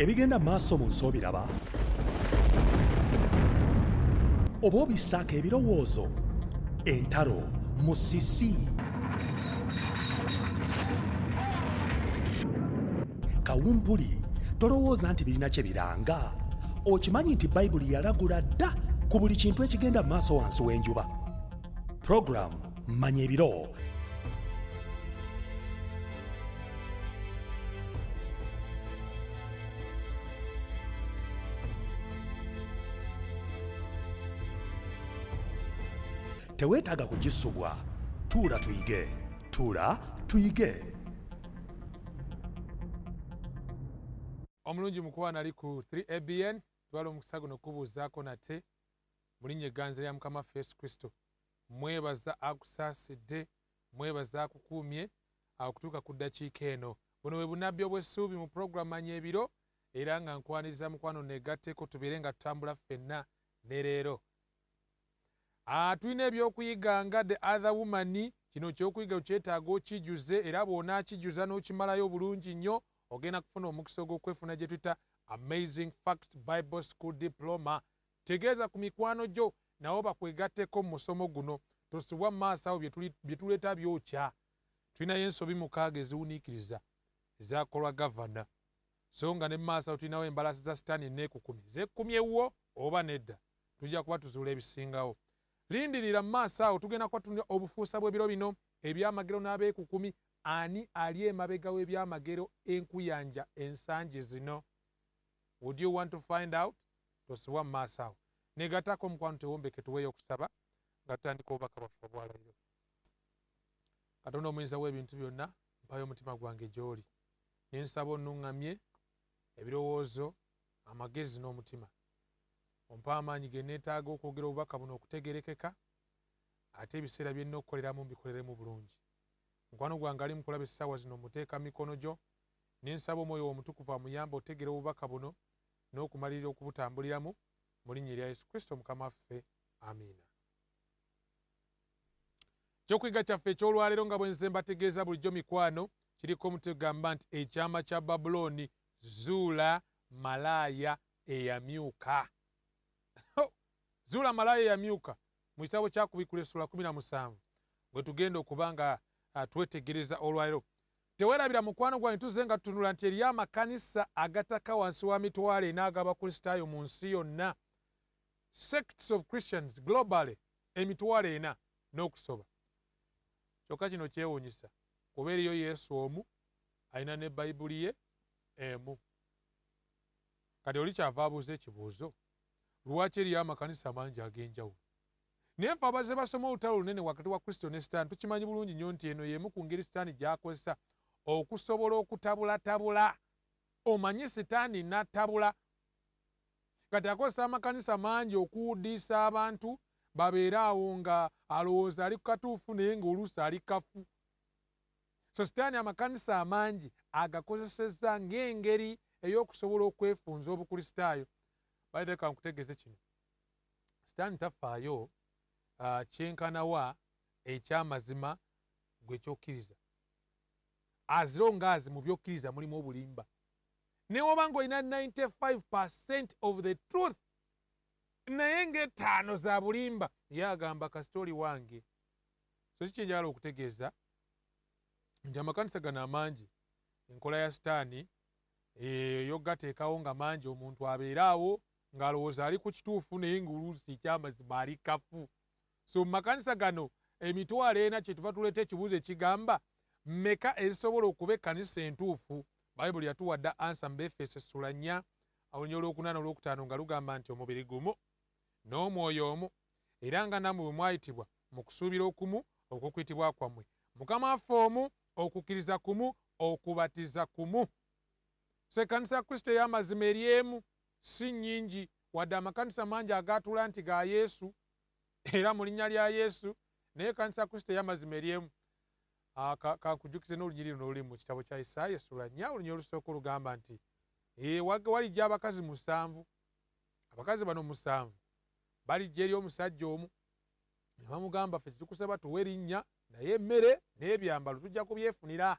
ebigenda maaso mu nsi obiraba oba obissaako ebirowoozo entalo musisi kawumpuli tolowooza nti birina kye biranga okimanyi nti bayibuli yalagula dda ku buli kintu ekigenda maaso wansi w'enjuba puroguramu manya ebiro teweetaaga kugisubwa tuula tuyige omulungi mukwana ali ku 3abn twala omukisa guno kubuuzaako nate mu linnya egganza lya mukama waffe Yesu Kristo mwebaza akusaasidde mwebaza akukuumye okutuuka ku ddakiika eno buno bwe bunabbi obw'essuubi mu puroguramu manya ebiro era nga nkwaniriza mukwano neegatteko tubeere nga tutambula ffenna ne leero tulina ebyokuyiga nga the other woman kino kyokuyiga kyetaaga okijuze era bw'onaakijuza n'okimalayo bulungi nnyo ogenda kufuna omukisa ogw'okwefuna gye tuyita amazing fact bible school diploma tegeeza ku mikwano gyo nawo bakwegatteko mu musomo guno tosubwa mu maaso awo bye tuleeta byokya tulinayo ensobi 6 eziwuniikiriza ezakolwa gavana so nga ne mu maaso awo tulinawo embalasi za sitaani enneekukumi zekkumi ewwo oba nedda tujja kuba tuzuula ebisingawo lindirira mu maaso awo tugenda kuba tulina obufuusa bw'ebiro bino ebyamagero n'abeekukumi ani ali emabega w'ebyamagero enkuyanja ensangi zino would you want to find out tosubwa mu maaso awo negattako omukwano tewombeke tuweeyo okusaba nga tutandika obubaka bwaffe obwalayiro katonda omuyinza w'ebintu byonna mpayo omutima gwange gy'oli nensaba onnuŋŋamye ebirowoozo amagezi n'omutima ompa amaanyi ge neetaaga okwogera obubaka buno okutegerekeka ate ebiseera bye nnina okukoleramu mbikoleremu bulungi mukwano gwange ali mukulaba essaawa zino muteeka mikono gyo nensaba omwoyo omutukuvu amuyamba otegera obubaka buno n'okumalirira okubutambuliramu mu linnya erya Yesu Kristo mukama waffe amiina ekyokuyiga kyaffe ekyolwaleero nga bwe nze mbategeeza bulijjo mikwano kiriko omutugamba nti ekyama kya Babbulooni zuula malaaya eyamyuka zuula malaaya eyamyuka mu kitabo kyakubikula essula 17 bwe tugenda okuba nga twetegereza olwaleero teweerabira mukwano gwange tuze nga tutunula nti eriyo amakanisa agataka wansi wa mitwalo ena ag'abakristaayo mu nsi yonna sects of Christians globally emitwalo ena n'okusoba kyokka kino kyewuunyisa kuba eriyo Yesu omu alina ne bayibuli ye emu kati oli kyava abuuza ekibuuzo lwaki eriyo amakanisa mangi ag'enjawulo naye ffe abazze basoma olutalo lunene wakati wa Kristo ne Sitaani tukimanyi bulungi nnyo nti eno y'emu ku ngeri Sitaani gy'akozesa okusobola okutabulatabula omanyi Sitaani n'attabula kati akozesa amakanisa mangi okuwuddiisa abantu babeere awo nga alowooza ali ku katuufu naye ng'oluusi ali kafu so Sitaani amakanisa amangi agakozesezza ng'engeri ey'okusobola okwefunza obukristaayo bayiteeka nkutegeeze kino Sitaani tafaayo kyenkanawa ekyamazima gwe kyokkiriza aziro ngaazi mu byokkiriza mulimu obulimba naye oba ng'olina 95% of the truth naye ng'ettaano za bulimba ye agamba kasitooli wange so kikyenjagala okutegeeza nti amakanisa gano amangi enkola ya Sitaani yogateekawo nga mangi omuntu abeere awo ng'alowooza ali ku kituufu naye ng'oluusi ekyamazima ali kafu so mu makanisa gano emitwalo ena kyetuva tuleeta ekibuuzo ekigamba mmeka ezisobola okuba ekkanisa entuufu bayibuli yatuwadde ansa mu Befeso essula 4 olunya olwokuna n'olwokutaano nga lugamba nti omubiri gumu n'omwoyo omu era nga nammwe bwe mwayitibwa mu kusuubira okumu okw'okuyitibwa kwammwe mukama waffe omu okukkiriza kumu okubatiza kumu so ekkanisa ya Kristo ey'amazima eri emu si nnyingi wadde amakanisa mangi agaatula nti ga Yesu era mu linnya lya Yesu naye ekkanisa ya Kristo ey'amazima eri emu kankujjukize n'olunyiri luno oluli mu kitabo kya Isaaya essula 4 olunya olusooka olugamba nti walijja abakazi 7 abakazi bano 7 balijja eri omusajja omu ne bamugamba ffe tetukusaba tuwe linnya naye emmere n'ebyambalo tujja kubyefunira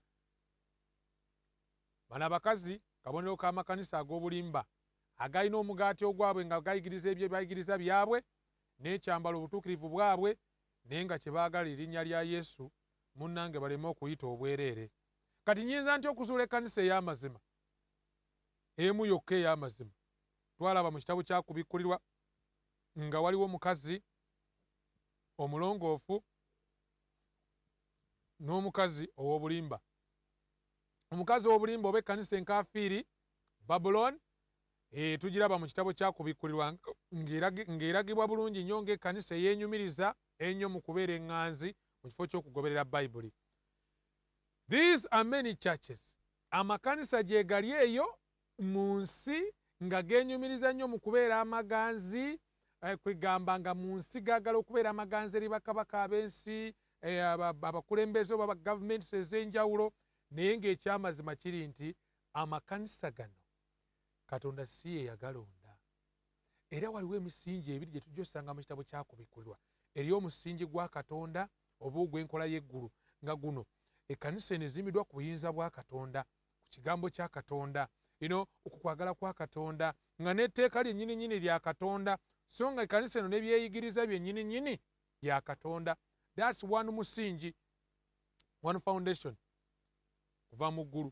bano abakazi kabonero k'amakanisa ag'obulimba agalina omugaati ogwabwe nga gayigiriza ebyo bayigiriza byabwe n'ekyambalo obutuukirivu bwabwe naye nga kye baagala erinnya lya Yesu munnange baleme okuyita obwereere. Kati nyinza ntya okuzuula ekkanisa ey'amazima emu yokka ey'amazima? Twalaba mu kitabo kya Kubikkulirwa nga waliwo omukazi omulongoofu n'omukazi ow'obulimba. Omukazi ow'obulimba oba ekkanisa enkaafiiri Babbulooni tugiraba mu kitabo kya Kubikkulirwa ng'eragibwa bulungi nnyo ng'ekkanisa eyeenyumiriza ennyo mu kubeera eŋŋanzi mu kifo ky'okugoberera Bayibuli. These are many churches. Amakanisa gye gali eyo mu nsi nga geenyumiriza nnyo mu kubeera amaganzi, kwegamba nga mu nsi gaagala okubeera amaganzi eri bakabaka ab'ensi, abakulembeze oba gavumenti ez'enjawulo, naye ng'ekyamazima kiri nti amakanisa gano Katonda si ye yagalonda. Era waliwo emisingi ebiri gye tujja osanga mu kitabo kya Kubikkulirwa. Eriyo omusingi gwa Katonda oba ogw'enkola y'eggulu, nga guno ekkanisa eno ezimbiddwa ku buyinza bwa Katonda, ku kigambo kya Katonda, okukwagala kwa Katonda, nga n'etteeka lyennyini lya Katonda, so nga ekkanisa eno n'ebyeyigiriza byennyini bya Katonda. That's one musingi, one foundation kuva mu ggulu.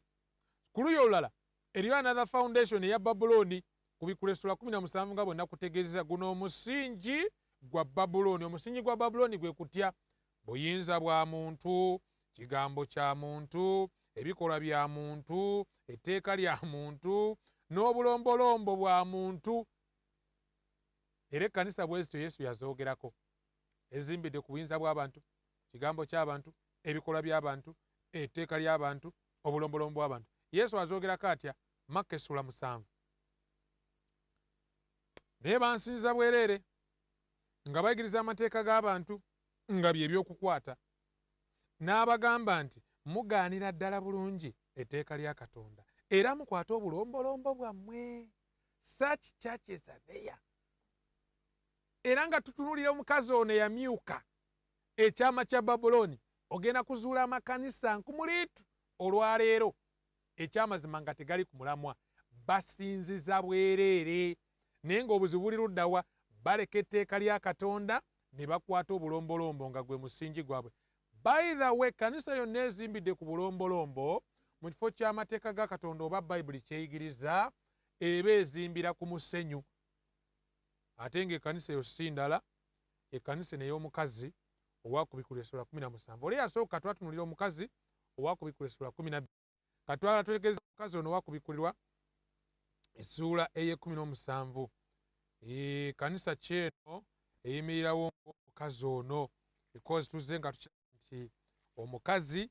Ku luuyi olulala eriyo another foundation eya Babbulooni. Kubikkulirwa 17 nga bwe nakutegeezeza, guno omusingi gwa Babbulooni. Omusingi gwa Babbulooni gwe kutya: buyinza bwa muntu, kigambo kya muntu, ebikolwa bya muntu, etteeka lya muntu, n'obulombolombo bwa muntu. Era ekkanisa bwe zityo Yesu yazoogerako, ezimbidde ku buyinza bw'abantu, kigambo ky'abantu, ebikolwa by'abantu, etteeka ly'abantu, obulombolombo bw'abantu. Yesu azoogerako atya? Makka 7. Naye bansinza bwereere nga bayigiriza amateeka g'abantu nga bye by'okukwata. N'abagamba nti mugaanira ddala bulungi etteeka lya Katonda era mukwate obulombolombo bwammwe. Such churches are there. Era nga tutunulira omukazi ono eyamyuka ekyama kya Babbulooni, ogenda kuzuula amakanisa nkumuliitu olwaleero ekyamazima nga tegali ku mulamwa. Basinziza bwereere, naye ng'obuzibu buli luddawa? Baleka etteeka lya Katonda ne bakwata obulombolombo nga gwe musingi gwabwe. By the way, ekkanisa yonna ezimbidde ku bulombolombo mu kifo ky'amateeka ga Katonda oba Bayibuli kyeyigiriza, eba ezimbira ku musenyu. Ate ng'ekkanisa eyo si ndala, ekkanisa eno ey'omukazi owa Kubikkulirwa 17. Oli yasooka twatunulira omukazi owa Kubikkulirwa 12. Katwala twetegereza omukazi ono owa Kubikkulirwa essuula ey'17. Ekkanisa kyeno eyimirirawo omukazi ono, because tuzze nga tukiraba nti omukazi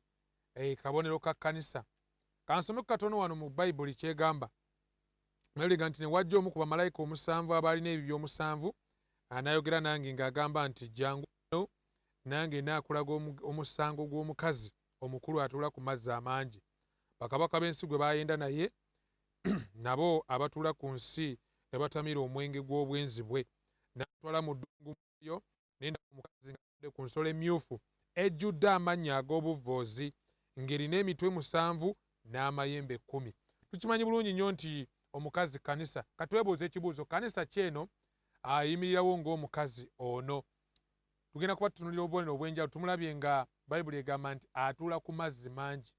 kabonero ka kkanisa. Kansome katono wano mu Bayibuli kyegamba. Mweliga nti ne wajja omu ku bamalayika 7 abaalina ebibyo 7, anayogera nange ng'agamba nti jangu nange naakulaga omusango gw'omukazi omukulu atuula ku mazzi amangi. Bakabaka b'ensi gwe baayenda naye nabo abatuula ku nsi ne batamira omwenge gw'obwenzi bwe. N'atwala mu ddungu lyo n'endaba omukazi ng'atudde ku nsolo emyufu ejjudde amannya ag'obuvvoozi, ng'erina emitwe 7 n'amayembe 10. Tukimanyi bulungi nnyo nti omukazi kanisa. Katwebuuza ekibuuzo, kanisa kyeno ayimirirawo ng'omukazi ono. Tugenda kuba tutunulira obubonero obw'enjawulo. Tumulabye nga Bayibuli egamba nti atuula ku mazzi mangi.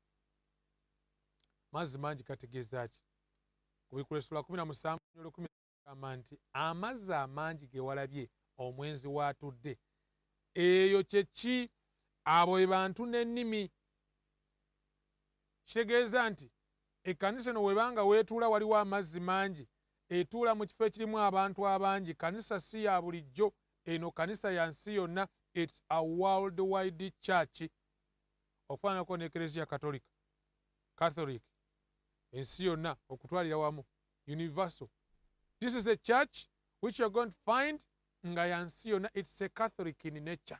Mazzi mangi kategeeza ki? Kubikkulirwa 17 agamba nti amazzi amangi ge walabye omwenzi w'atudde, eyo kye ki? Abo be bantu n'ennimi. Kitegeeza nti ekkanisa eno webanga weetuula waliwo amazzi mangi, etuula mu kifo ekirimu abantu abangi. Kanisa si ya bulijjo, eno kanisa ya nsi yonna. It's a worldwide church. Okufaananako n'Eklezia Catholic, ensi yonna okutwalira wamu, universal. This is a church which you're going to find nga ya nsi yonna. It's a Catholic in nature.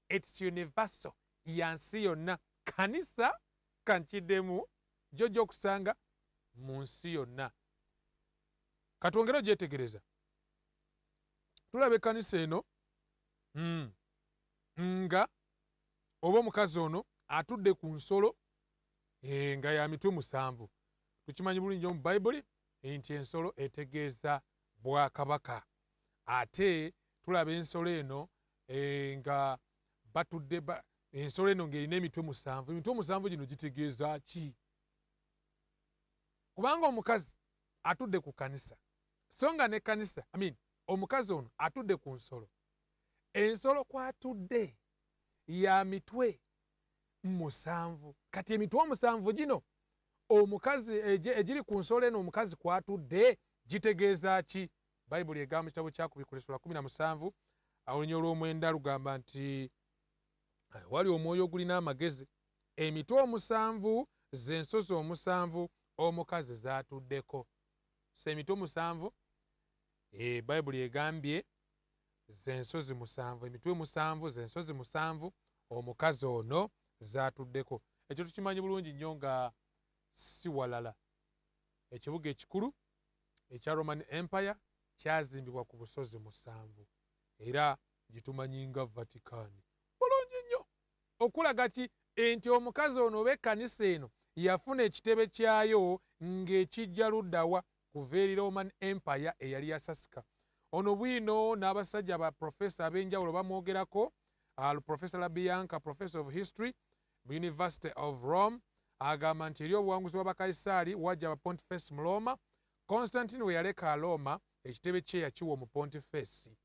It's universal, ya nsi yonna. Kanisa kankiddemu jjojja okusanga mu nsi yonna. Katwongere ogyetegereza. Tulaba ekkanisa eno nga oba omukazi ono atudde ku nsolo nga ya mitwe 7. tukimanyi bulungi mu Bayibuli nti ensolo etegeeza bwakabaka. Ate tulaba ensolo eno nga batudde ensolo eno ng'erina emitwe 7. Emitwe 7 gino gitegeeza ki? Kubanga omukazi atudde ku kanisa, so nga ne kanisa, omukazi ono atudde ku nsolo. Ensolo kwatudde ya mitwe 7. Kati emitwe 7 gino omukazi egiri ku nsolo eno omukazi kwatudde gitegeeza ki? Bayibuli egamba mu kitabo kya Kubikula Essula 17 olunya olw'omwenda lugamba nti wali omwoyo ogulina amagezi, emitwe 7 z'ensozi 7 omukazi zaatuddeko. So emitwe 7 Bayibuli egambye z'ensozi 7, emitwe 7 z'ensozi 7 omukazi ono zaatuddeko. Ekyo tukimanyi bulungi nnyo nga si walala. Ekibuga ekikulu ekya Roman Empire kyazimbibwa ku busozi 7 era gitumanyi nga Vatican. Bulungi nnyo okulaga ki nti omukazi ono oba ekkanisa eno yafuna ekitebe kyayo ng'ekijja luddawa kuva eri Roman Empire eyali yasasika. Ono bwino n'abasajja ba profesa ab'enjawulo bamwogerako. Professor Labianca, professor of history mu University of Rome, agamba nti eri obuwanguzi bw'Abakaisaali wajja Abapontifeesi mu Roma. Constantine we yaleka Roma ekitebe kye yakiwa Omupontifeesi.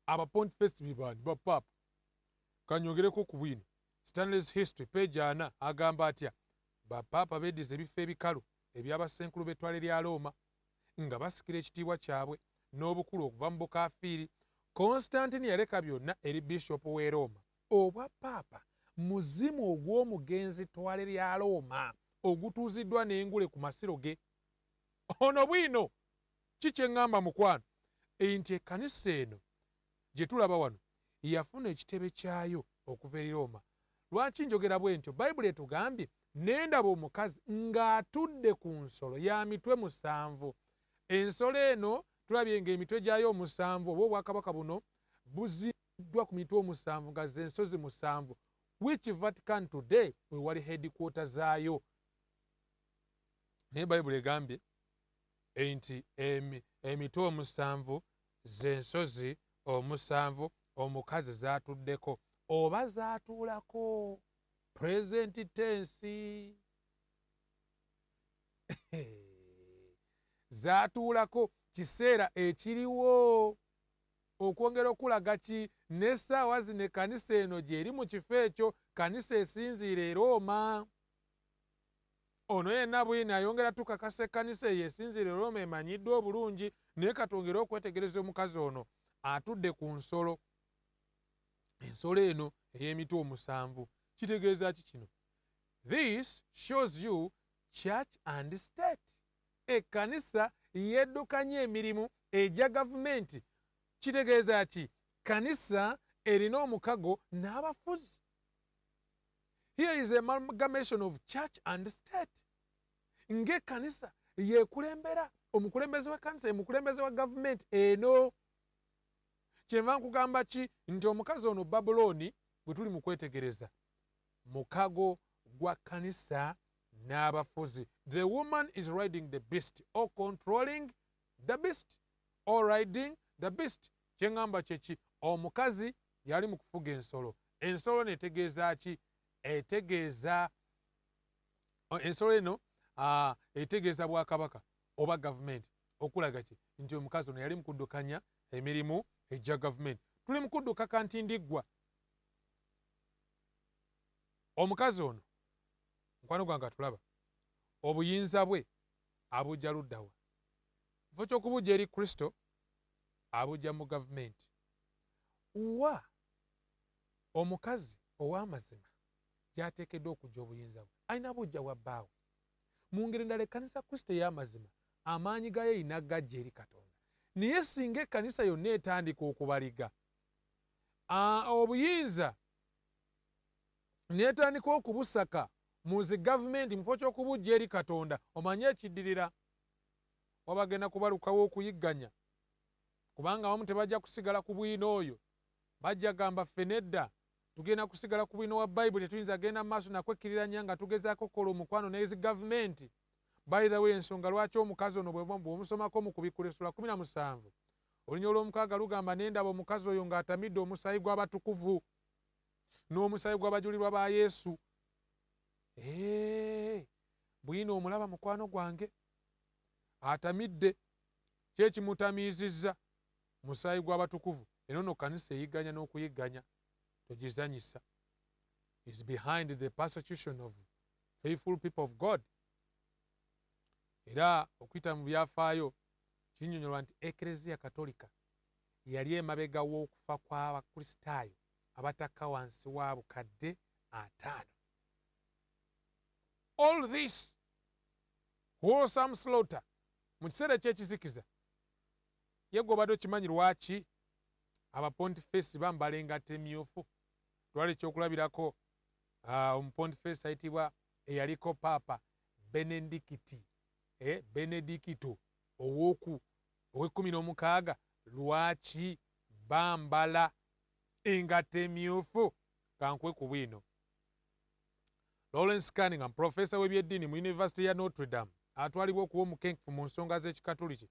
Abapontifeesi bibandi bapapa. Kanyogereko ku bwino. Stanley's History page 4 agamba atya bapapa beddiza ebifo ebikalu eby'abasenkulu b'ettwale lya Roma nga basikira ekitiibwa kyabwe n'obukulu okuva mu bukaafiiri. Constantine yaleka byonna eri Bishop w'e Roma. Obwa paapa muzimu ogw'omugenzi ttwale lya Roma ogutuuziddwa n'engule ku masiro ge. Ono bwino kiki eŋŋamba mukwano nti ekkanisa eno gye tulaba wano yafuna ekitebe kyayo okuva eri Roma. Lwaki njogera bwe ntyo? Bayibuli etugambye n'endaba omukazi ng'atudde ku nsolo ya mitwe 7. Ensolo eno tulabye ng'emitwe gyayo 7 oba obwakabaka buno buzimbiddwa ku mitwe 7 nga z'ensozi 7, which Vatican today we wali headquarters zaayo. Naye Bayibuli egambye nti emitwe 7 z'ensozi 7 omukazi zaatuddeko oba zaatuulako. Present tense. Zaatuulako kiseera ekiriwo okwongera okulaga ki n'essaawa zino ekkanisa eno gy'eri mu kifo ekyo, kanisa esinziira e Roma. Ono yenna bwino ayongera tukakasa ekkanisa eyo esinziira e Roma emanyiddwa obulungi, naye katwongere okwetegereza omukazi ono atudde ku nsolo. Ensolo eno ey'emitwe 7 kitegeeza ki kino? This shows you church and state. Ekkanisa yeddukanya emirimu egya gavumenti. Kitegeeza ki? Kanisa erina omukago n'abafuzi. Here is a amalgamation of church and state. Ng'ekkanisa yeekulembera, omukulembeze w'ekkanisa ye mukulembeze wa gavumenti eno. Kyenva nkugamba ki? Nti omukazi ono Babbulooni bwe tuli mu kwetegereza mukago gwa kanisa n'abafuzi. The woman is riding the beast or controlling the beast or riding the beast. Kyeŋŋamba kyeki? Omukazi yali mu kufuga ensolo. Ensolo netegeeza ki? Etegeeza ensolo eno etegeeza bwakabaka oba gavumenti. Okulaga ki? Nti omukazi ono yali mu kuddukanya emirimu egya gavumenti. Tuli mu kuddukaka ntindiggwa. Omukazi ono mukwano gwange atulaba obuyinza bwe abujja luddawa? Kifo ky'okubujja eri Kristo abujja mu gavumenti. Wa omukazi ow'amazima gy'ateekeddwa okujja obuyinza bwe alina bujja bwa bbaawe. Mu ngeri endala ekkanisa Kristo ey'amazima amaanyi gayo erina gajja eri Katonda. Naye singa ekkanisa yonna etandika okubaliga obuyinza n'etandika okubusaka mu zi gavumenti mu kifo ky'okubujja eri Katonda, omanye ekiddirira wabagenda kubalukawo okuyigganya. Kubanga abamu tebajja kusigala ku bwino oyo, bajja gamba ffe nedda tugenda kusigala ku bwino wa Bible tetuyinza genda maaso nakwekkiriranya nga tugezaako kukola omukwano n'ezi gavumenti. By the way, ensonga lwaki omukazi ono bw'omusomako mu kubikula essula 17 olunya olw'omukaaga lugamba n'endaba omukazi oyo ng'atamidde omusaayi gw'abatukuvu n'omusaayi gw'abajulirwa ba Yesu. Bwino omulaba mukwano gwange atamidde kyekimutamiizizza musaayi gw'abatukuvu. Eno nno kanisa eyigganya n'okuyigganya togizanyisa. Is behind the persecution of faithful people of God. Era okuyita mu byafaayo kinnyonnyolwa nti Eklezia Katolika yali emabega w'okufa kw'Abakristaayo abatakka wansi wa bukadde 5. All this wholesome slaughter mu kiseera ekyekizikiza ye gw'obadde okimanyi lwaki abapontifeesi bambala engatto emyufu? Twali ekyokulabirako omupontifeesi ayitibwa eyaliko paapa Benedikiti Benedikito ow'e16 lwaki bambala engatto emyufu? Kankwe ku bwino. Lawrence Cunningham, profesa w'ebyeddiini mu University ya Notre Dame, atwalibwa okuba omukenkufu mu nsonga z'ekikatoliki,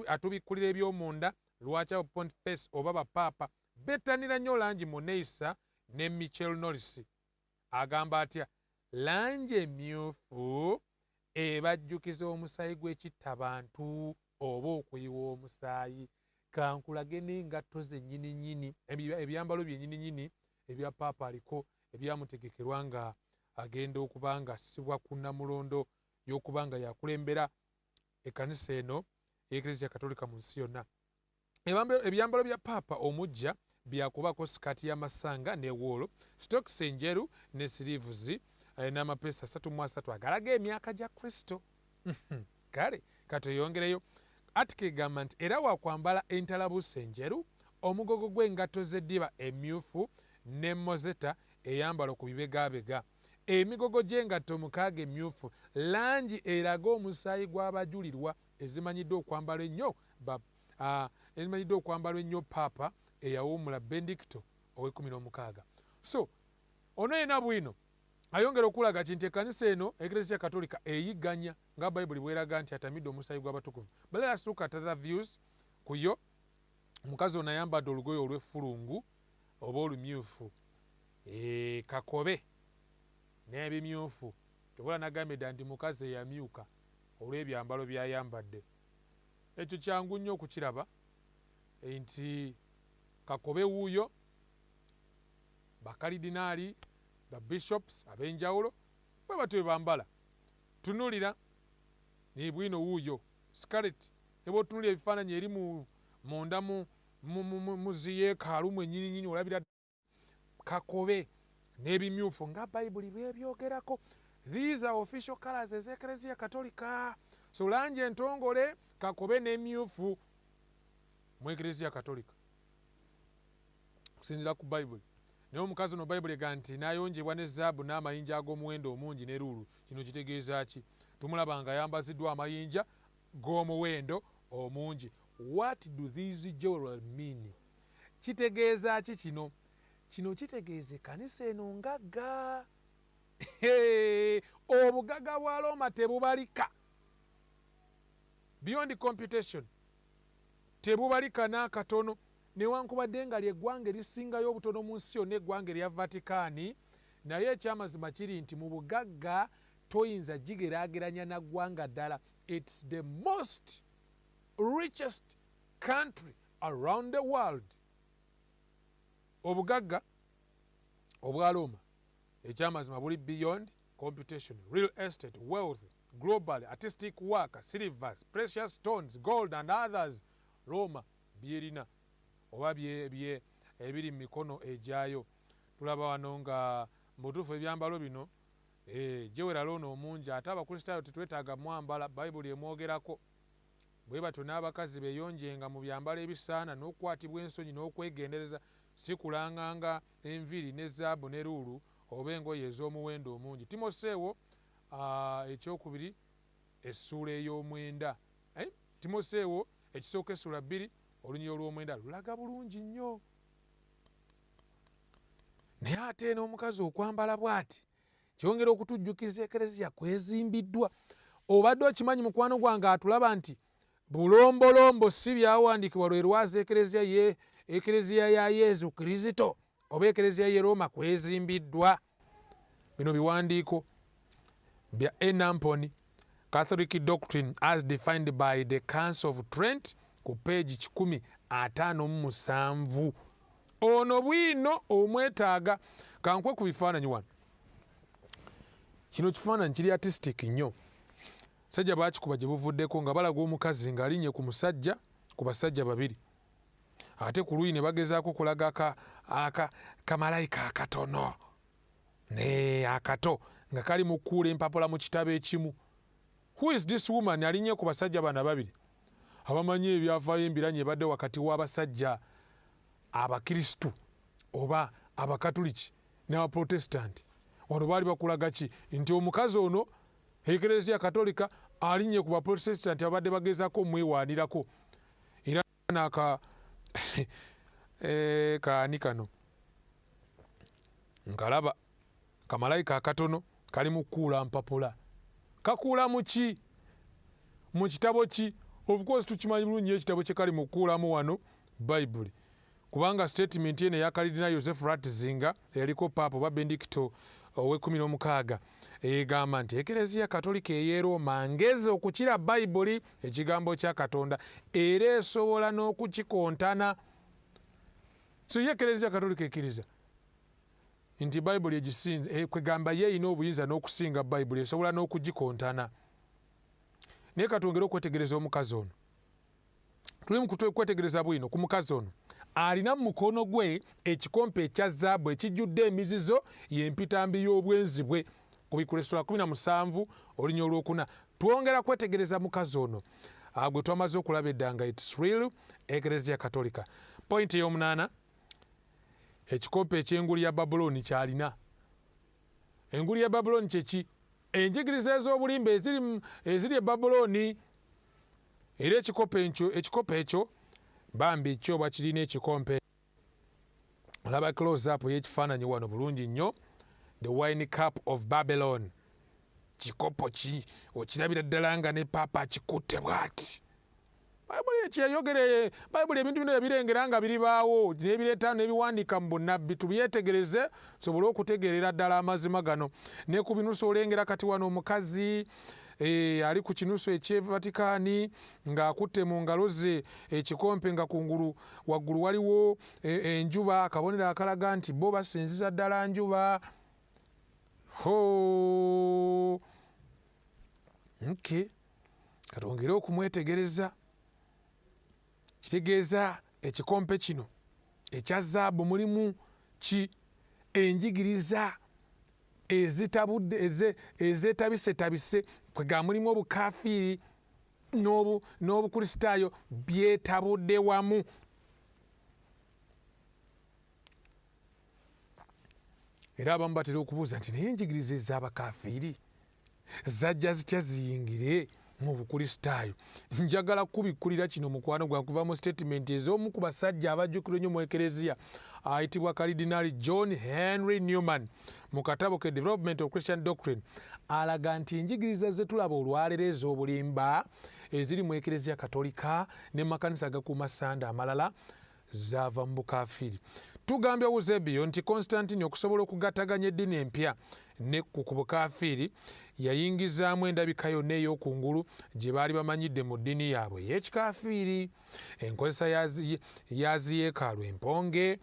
atubikkulira eby'omunda lwaki abapontifeesi oba bapaapa bettanira nnyo langi mu neeyisa ne Michel Norris. Agamba atya, langi emyufu ebajjukiza omusaayi gw'ekittabantu oba okuyiwa omusaayi. Kankulage n'engatto ze nnyini ebyambalo bye nnyini ebya paapa aliko ebyamutegekerwa nga agenda okuba nga assibwa ku nnamulondo y'okuba nga yakulembera ekkanisa eno y'Eklezia Katolika mu nsi yonna. Ebyambalo bya paapa omujja byakubaako sikaati y'amasanga ne woolo, stokisi enjeru ne siriivuzi n'amapeesa 33 agalaga emyaka gya Kristo. Kale katweyongereyo. Atika egamba nti era wakwambala entalabuusi enjeru, omugogo gw'engatto z'eddiba emyufu ne mozeta eyambala ku bibegabega. Emigogo gy'engatto 6 emyufu, langi eraga omusaayi gw'abajulirwa ezimanyiddwa okwambalwa ennyo paapa eyawummula Benedikito ow'e16. So ono yena bwino ayongera okulaga nti ekkanisa eno Eklezia Katolika eyigganya nga Bayibuli bweraga nti atamidde omusaayi gw'abatukuvu. But let us look at other views ku yo. Omukazi ono ayambadde olugoye olw'effulungu oba olumyufu, kakobe n'ebimyufu. Tebula nagambye nti mukazi eyamyuka olw'ebyambalo by'ayambadde. Ekyo kyangu nnyo okukiraba nti kakobe wuuyo, bakalidinaali, bishops ab'enjawulo bwe batyo bambala. Tunulira ni bwino wuuyo scarlet. Ne bw'otunulira ebifaananyi eri munda mu ziyeekaalu mwennyini olabira kakobe n'ebimyufu nga Bayibuli bw'ebyogerako. These are official colors ez'Eklezia Katolika. So langi entongole, kakobe n'emyufu mu Eklezia Katolika okusinziira ku Bayibuli. Naye omukazi ono Bayibuli ega nti n'ayonjebwa ne zaabu n'amayinja ag'omuwendo omungi ne luulu. Kino kitegeeza ki? Tumulaba nga ayambaziddwa amayinja g'omuwendo omungi. What do these jewelry mean? Kitegeeza ki kino? Kino kitegeeza ekkanisa eno ngagga. Obugagga bwa Roma tebubalika. Beyond computation. Tebubalika n'akatono. Newankubadde nga ly'eggwanga erisingayo obutono mu nsi yonna eggwanga erya Vaticaani, naye ekyamazima kiri nti mu bugagga toyinza gigeraageranya na ggwanga ddala. It's the most richest country around the world. Obugagga obwa Roma ekyamazima buli beyond computation. Real estate, wealth, global, artistic work, silvers, precious stones, gold and others. Roma byerina oba ebiri mu mikono egyayo. Tulaba wano nga mbutuufu ebyambalo bino gyewera loono omungi ate Abakristaayo tetwetaaga mwambala. Bayibuli emwogerako. Bwe batyo n'abakazi beeyonjenga mu byambalo ebisaana n'okukwatibwa ensonyi n'okwegendereza, si kulanganga enviiri ne zaabu ne luulu oba engoye ez'omuwendo omungi. Timoseewo ekyokubiri essuula ey'omwenda. Timoseewo ekisooka essula 2 olunyiriro lw'omwenda lulaga bulungi nnyo. naye ate n'omukazi okwambala bw'ati kyongera okutujjukiza ekereziya kwezimbiddwa. Obadde okimanyi mukwano gwange atulaba nti bulombolombo si byawandiikibwa lwe lwazi ekereziya ya Yesu Kristo oba ekereziya ye Roma kwezimbiddwa. Bino biwandiiko bya Enamponi Catholic Doctrine as defined by the Council of Trent ku peegi 157. Ono bwino omwetaaga kankwe ku bifaananyi wano. Kino kifaananyi kiri artistic nnyo. Sajja baakikuba gye buvuddeko nga balaga omukazi ng'alinnye ku musajja ku basajja babiri. Ate ku luyi ne bagezaako kulaga kamalayika akatono akato nga kali mu kkuula empapula mu kitabo ekimu. Who is this woman alinnye ku basajja bana babiri abamanyi ebyafaayo embiranye ebadde wakati w'abasajja abakristu oba abakatuliki n'abaprotestanti? Wano baali bakulaga ki? Nti omukazi ono ekereziya katolika alinnye ku baprotestanti abadde bagezaako omwewaanirako. Era naka kaani kano nkalaba kamalayika akatono kali mu kkuula mpapula. Kakuula mu ki? Mu kitabo ki? Of course tukimanyi bulungi ekitabo kye kali mu kkuulamu wano Bayibuli, kubanga statement eno eya Kalidina Joseph Ratzinger eyaliko Papa oba Benedicto ow'e16 egamba nti ekereziya katolika ey'e Roma ngeze okukira Bayibuli ekigambo kya Katonda era esobola n'okukikontana. So ye ekereziya katolika ekkiriza nti Bayibuli egisinze kwegamba ye erina obuyinza n'okusinga Bayibuli, esobola n'okugikontana. Naye katwongere okwetegereza omukazi ono. Tuli mu kwetegereza bwino ku mukazi ono. Alina mu mukono gwe ekikompe ekya zaabu ekijjudde emizizo y'empitambi y'obwenzi bwe. Kubikula Essula 17 olunya olwokuna. Twongera kwetegereza mukazi ono gwe twamaze okulaba eddanga it's real ekereziya katolika. Point ey'omunaana, ekikompe eky'enguli ya Babbulooni kyalina. Enguli ya Babbulooni kyeki? Enjigiriza ez'obulimba eziri e Babbulooni. Era ekikopo ekyo bambi kyo bakirina ekikompe. Olaba close up y'ekifaananyi wano bulungi nnyo. The wine cup of Babylon. Kikopo ki okirabira ddala nga ne Papa akikutte bw'ati. Bayibuli ekyeyogere, Bayibuli ebintu bino ebirengera nga biribaawo n'ebireeta n'ebiwandiika mu bunnabbi tubyetegereze tusobole okutegeerera ddala amazima gano. Ne ku binusu olengera kati wano omukazi ali ku kinusu eky'e Vatikaani ng'akutte mu ngalo ze ekikompe nga kungulu waggulu waliwo enjuba, akabonero akalaga nti bo basinziza ddala njuba. Okay. Katwongere okumwetegereza. Kitegeeza ekikompe kino ekya zaabu mulimu ki? Enjigiriza ezeetabisetabise kwega mulimu obukafiiri n'obukristaayo byetabudde wamu. Era abamu batera okubuuza nti naye enjigiriza ez'abakafiiri zajja zitya ziyingire mu bukristaayo? Njagala kubikkulira kino mukwano gwa kuva mu statement ez'omu ku basajja abajjukirwa ennyo mu ekereziya ayitibwa Cardinal John Henry Newman mu katabo ke Development of Christian Doctrine. Alaga nti enjigiriza ze tulaba olwaleero ez'obulimba eziri mu ekereziya katolika ne makanisa agakuuma Sande amalala zaava mu bukafiiri. Tugambye Eusebio nti Constantine okusobola okugattaganya eddiini empya ne ku bukafiiri yayingizaamu endabika yonna ey'okungulu gye baali bamanyidde mu ddiini yaabwe ey'ekikafiiri. Enkozesa yaziyeekaalu emponge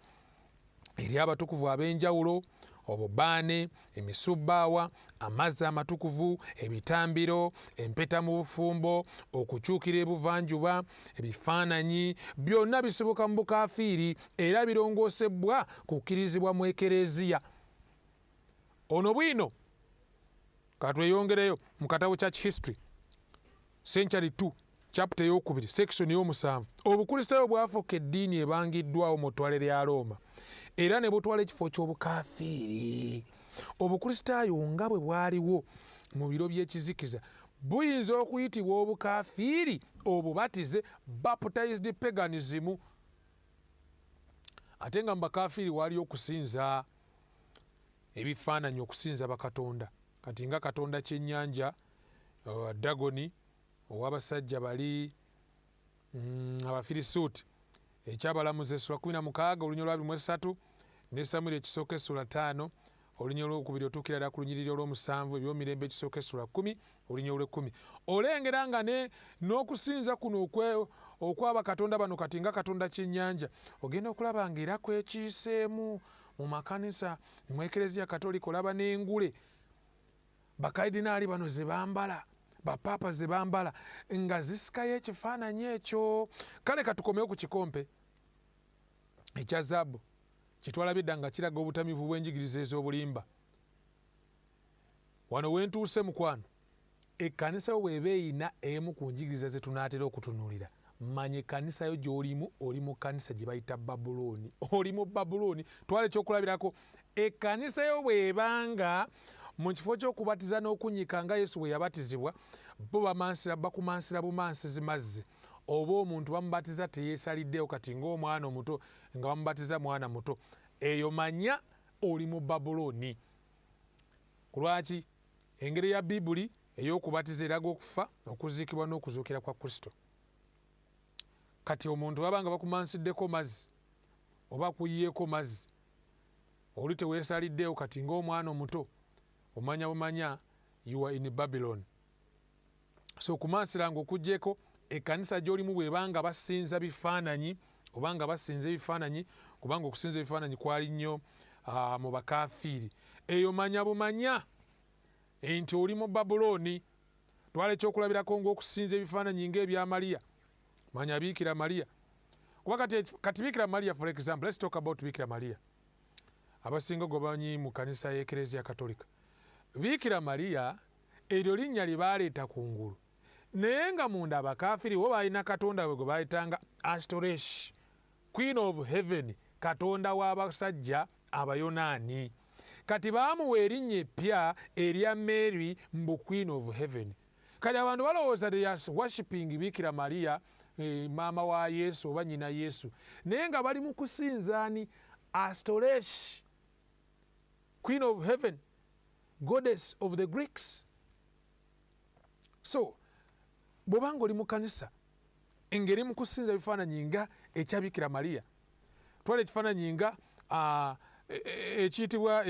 eri abatukuvu ab'enjawulo, obubaane, emisubbaawa, amazzi amatukuvu, ebitambiro, empeta mu bufumbo, okukyukira ebuvanjuba, ebifaananyi byonna bisibuka mu bukafiiri era birongoosebwa ku kukkirizibwa mu ekereziya. Ono bwino katweyongereyo mu katabo Church History Century 2 chapter ey'okubiri section ey'omusanvu. Obukristaayo bwafuuka eddiini ebangiddwawo mu ttwale lya Roma era ne butwala ekifo ky'obukafiiri. Obukristaayo nga bwe bwaliwo mu biro by'ekizikiza buyinza okuyitibwa obukafiiri obubatize baptized paganism. Ate nga mu bakafiiri waliyo okusinza ebifaananyi okusinza bakatonda. Kati nga katonda kyennyanja, Dagoni, ow'abasajja bali Abafirisuuti, Ekyabalamuzi essula 16 olunyiriri lwa 23 ne Samwiri ekisooka essula 5 olunyiriri olwokubiri otuukira ddala ku lunyiriri olw'omusanvu, ebyomirembe ekisooka essula 10 olunyiriri olw'ekkumi. Olengera nga n'okusinza kuno okwaba katonda bano kati nga katonda kyennyanja ogenda okulaba nga era kwekiiseemu mu makanisa mu Ekereziya Katolika. Olaba n'engule bakayidinaali bano ze bambala, bapaapa ze bambala nga zisikayo ekifaananyi ekyo. Kale katukomewo ku kikompe ekya zaabu kitwalabye dda nga kiraga obutamiivu bw'enjigiriza ez'obulimba. Wano wentuuse mukwano, ekkanisa yo bw'eba eyina emu ku njigiriza ze tunaatera okutunuulira, manya ekkanisa yo gy'olimu oli mu kkanisa gye bayita Babbulooni. Oli mu Babbulooni. Twala ekyokulabirako, ekkanisa yo bw'ebanga mu kifo ky'okubatiza n'okunnyika nga Yesu bwe yabatizibwa, bo bakumansira bumansizi mazzi, oba omuntu bamubatiza teyeesaliddeyo kati ng'omwana omuto nga bamubatiza mwana muto, eyo manya oli mu Babbulooni. Ku lwaki? Engeri ya Bibuli ey'okubatiza eraga okufa, okuziikibwa n'okuzuukira kwa Kristo. Kati omuntu babanga bakumansiddeko mazzi oba kuyiyeeko mazzi, oli teweesaliddeyo kati ng'omwana omuto, omanya bumanya you are in Babylon. So okumansiranga okuggyeko ekkanisa gy'olimu bw'ebanga basinza bifaananyi obanga basinza ebifaananyi, kubanga okusinza ebifaananyi kwali nnyo mu bakaafiiri, eyo manya bumanya nti oli mu Babbulooni. Twala ekyokulabirako ng'okusinza ebifaananyi ng'ebya Maliya, manya Biikira Maliya. Kuba kati Biikira Maliya, for example, let's talk about Biikira Maliya. Abasinga gwe bamanyi mu kanisa y'Ekereziya Katolika, Biikira Maliya eryo linnya lye baaleeta kungulu, naye nga munda abakaafiri bo balina katonda we gwe bayitanga Ashtoreth, Queen of Heaven, katonda w'abasajja Abayonaani. Kati baamuwa erinnya eppya erya Mary mbu Queen of Heaven. Kati abantu balowooza they are worshiping Biikira Maliya, maama wa Yesu oba nnyina Yesu, naye nga bali mu kusinzaani Ashtoreth, Queen of Heaven, goddess of the Greeks. So bw'obanga oli mu kanisa engeri mu kusinza ebifaananyi nga ekya Biikira Maliya, twala ekifaananyi nga ekiyitibwa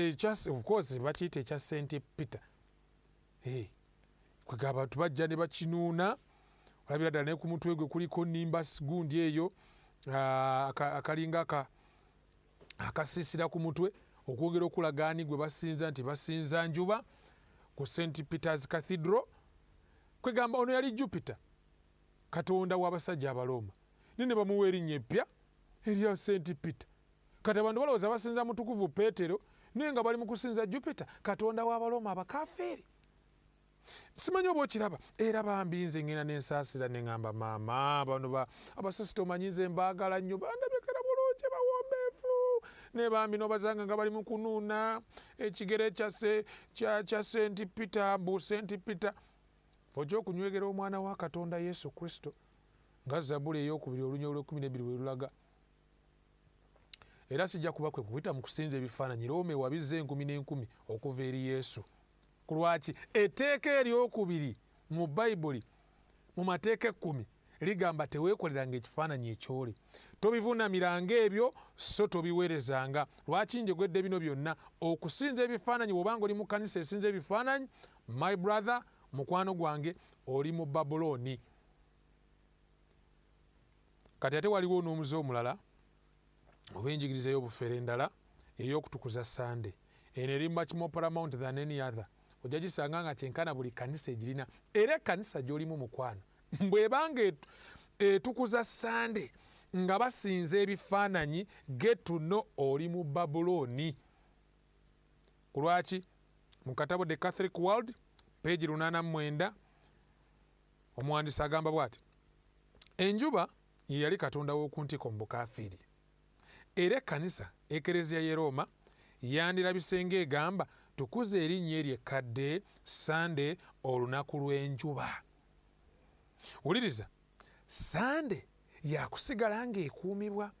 of course bakiyita ekya St. Peter. Kwega abantu bajja ne bakinuuna, olabira ddala ne ku mutwe gwe kuliko nimbus gundi eyo akalinga akasiisira ku mutwe, okwongera okulagaani gwe basinza nti basinza njuba ku St. Peter's Cathedral. Kwegamba ono yali Jupiter, katonda w'abasajja Abaloma, ne bamuwa erinnya eppya erya St. Peter. Kati abantu balowooza basinza mutukuvu Peetero naye nga bali mu kusinza Jupiter, katonda w'Abaloma abakafeeri. Simanyi oba okiraba, era bambi nze ngenda n'ensaasira ne ŋŋamba maama bano abasisita omanyi nze mbaagala nnyo, bandabikira bulungi bawombeefu, ne bambi n'obazanga nga bali mu kunuuna ekigere kya St. Peter mbu St. Peter. Ojja okunywegera omwana wa Katonda Yesu Kristo nga Zabbuli ey'okubiri olunya olw'ekkumi bwe lulaga. Era sijja kuba kwe kuyita mu kusinza ebifaananyi, Roome wabizza 10,000 okuva eri Yesu. Ku lwaki? Etteeka eryokubiri mu Bayibuli mu mateeka 10 ligamba teweekoleranga ekifaananyi ekyole, tobivuunamiranga ebyo so tobiweerezanga. Lwaki njegwedde bino byonna? Okusinza ebifaananyi bw'obanga oli mu kkanisa esinza ebifaananyi, my brother, mukwano gwange, oli mu Babbulooni. Kati ate waliwo n'omuze omulala oba enjigiriza y'obufere endala ey'okutukuza Sande. Eno eri much more paramount than any other. Ojja gisanga nga kyenkana buli kanisa egirina. Era ekkanisa gy'olimu mukwano bw'ebanga etukuza Sande nga basinza ebifaananyi, get to know oli mu Babbulooni. Ku lwaki? Mu katabo The Catholic World peegi 89 omuwandiisi agamba bw'ati: enjuba ye yali katonda w'oku ntiko mu bukaafiiri, era ekkanisa Ekereziya y'e Roma yandirabise ng'egamba tukuze erinnya eryo ekkadde Sande, olunaku lw'enjuba. Wuliriza, Sande yakusigala ng'ekuumibwa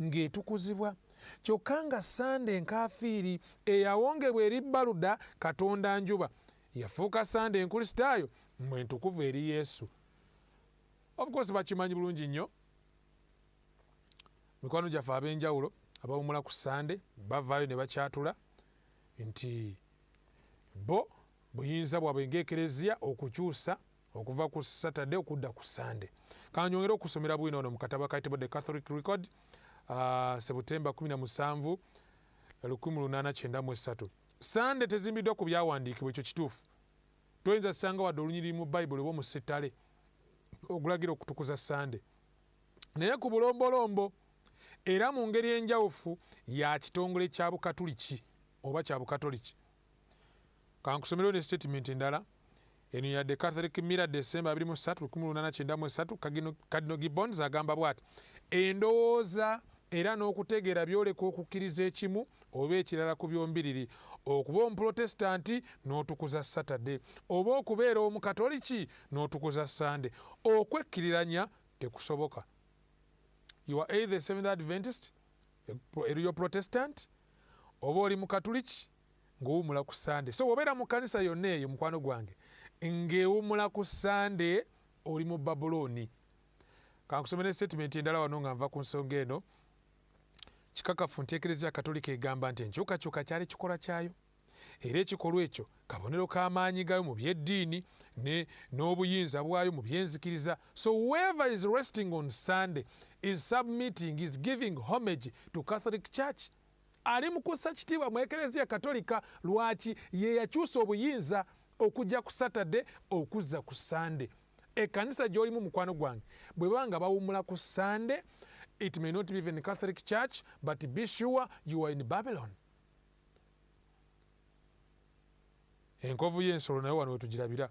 ng'etukuzibwa. Kyokka nga Sande nkaafiiri eyawongebwa eri Baluda Katonda njuba yafuuka Sande enkristaayo mwe ntukuvu eri Yesu. Of course bakimanyi bulungi nnyo mikwano gyaffe ab'enjawulo abawumula ku Sande bavaayo ne bakyatula nti bo buyinza bwabwe ng'ekereziya okukyusa okuva ku Saturday okudda ku Sande. Kanyongera okusomera bwino ono mu katabo kayitibwa The Catholic Record Septemba 17 1893. Sande tezimbiddwa ku byawandiikibwa, ekyo kituufu. Toyinza ssanga wadde olunyiriri mu Bayibuli oba mu ssettale ogulagira okutukuza Sande. Naye ku bulombolombo era mu ngeri enjawufu ya kitongole kya Bukatuliki oba kya Bukatoliki. Kankusomero ne statement endala eno ya The Catholic Mirror December 23 1893. Cardinal Gibbons agamba bw'ati: endowooza era n'okutegeera byoleka okukkiriza ekimu oba ekirala ku byombiriri, okuba omuprotestanti n'otukuza Saturday, oba okubeera omukatoliki n'otukuza Sande. Okwekkiriranya tekusoboka. You are either Seventh Adventist, eriyo Protestant, oba oli mukatoliki ng'owumula ku Sande. So obeera mu kanisa yonna eyo mukwano gwange ng'ewumula ku Sande oli mu Babbulooni. Kankusomera statement endala wano nga nva ku nsonga eno. Kikakafu nti Eklezia Katolika egamba nti enkyukakyuka kyali kikola kyayo era ekikolwa ekyo kabonero k'amaanyi gayo mu byeddiini n'obuyinza bwayo mu byenzikiriza. So whoever is resting on Sunday is submitting, is giving homage to Catholic Church. Ali mu kussa kitiibwa mu Eklezia Katolika. Lwaki? Ye yakyusa obuyinza okujja ku Saturday okuzza ku Sunday. Ekkanisa gy'olimu mukwano gwange bwe banga bawumula ku Sunday, it may not be even a Catholic Church, but be sure you are in Babylon. Enkovu y'ensolo nayo wano wetugirabira,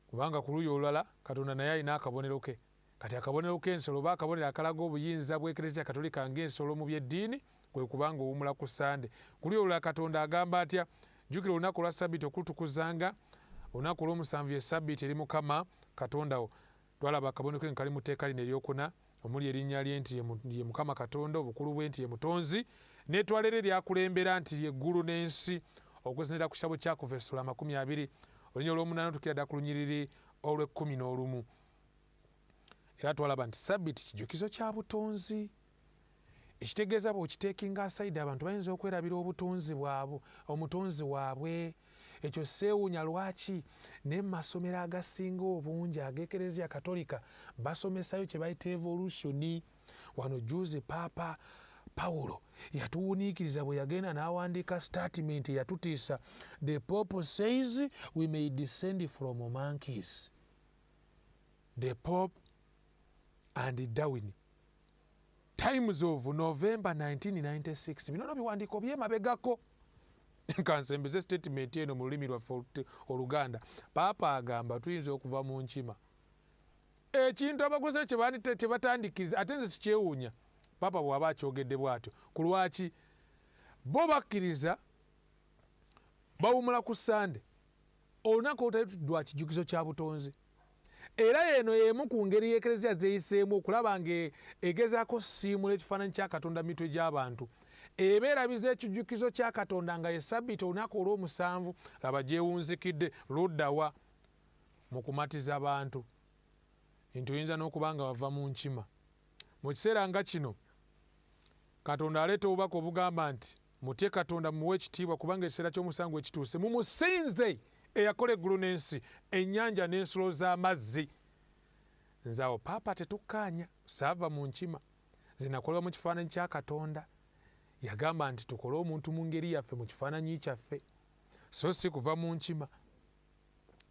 kubanga ku luuyi olulala Katonda naye alina akabonero ke. Kati akabonero k'ensolo oba akabonero akalaga obuyinza bw'Eklezia Katolika ng'ensolo mu byeddiini kwe kubanga owumula ku Sande. Ku luuyi olulala Katonda agamba atya? Jjukira olunaku lwa Ssabbiiti okutukuzanga, olunaku olw'omusanvu ye Ssabbiiti eri Mukama Katonda wo. Twalaba akabonero ke kali mu tteeka lino eryokuna, omuli erinnya lye nti ye Mukama Katonda, obukulu bwe nti ye Mutonzi, n'ettwaliro eryakulembera nti ye eggulu n'ensi, okusinziira ku kitabo kya Kuva essula 20 olunya olw'omunaana tukira ddala ku lunyiriri olw'11. Era twalaba nti Ssabbiiti kijjukizo kya butonzi. Ekitegeeza bw'okiteekinga asayidi abantu bayinza okwerabira obutonzi bwabwe, omutonzi waabwe. Ekyo seewuunya lwaki ne mu masomero agasinga obungi ag'Eklezia Katolika basomesayo kye bayita evolution. Wano juzi Paapa Pawulo yatuwuniikiriza bwe yagenda n'awandiika statement yatutiisa. The Pope says we may descend from monkeys. The Pope and Darwin. Times of November 1996. Bino biwandiiko byemabegako. Kansembeze statement eno mu lulimi lwaffe Oluganda. Paapa agamba tuyinza okuva mu nkima. Ekintu abaguze kye batandikiriza ate nze sikyewuunya Paapa bw'aba akyogedde bw'atyo. Ku lwaki bo bakkiriza bawumula ku Sande olunaku olutaliddwa kijjukizo kya butonzi. Era yeno y'emu ku ngeri y'Eklezia zeeyiseemu okulaba ng'egezaako siimula ekifaananyi kya Katonda mu mitwe gy'abantu. Ebeerabiza ekijjukizo kya Katonda nga ye Ssabbiiti olunaku olw'omusanvu, laba gyewunzikidde luddawa mu kumatiza abantu nti oyinza n'okuba nga wava mu nkima. Mu kiseera nga kino Katonda aleeta obubaka obugamba nti mutye Katonda muwe ekitiibwa kubanga ekiseera ky'omusango ekituuse. Mumusinze eyakola eggulu n'ensi, ennyanja n'ensolo z'amazzi. Nze awo Paapa tetukkaanya, saava mu nkima. Zinakolebwa mu kifaananyi kya Katonda. Yagamba nti tukole omuntu mu ngeri yaffe mu kifaananyi kyaffe, so si kuva mu nkima.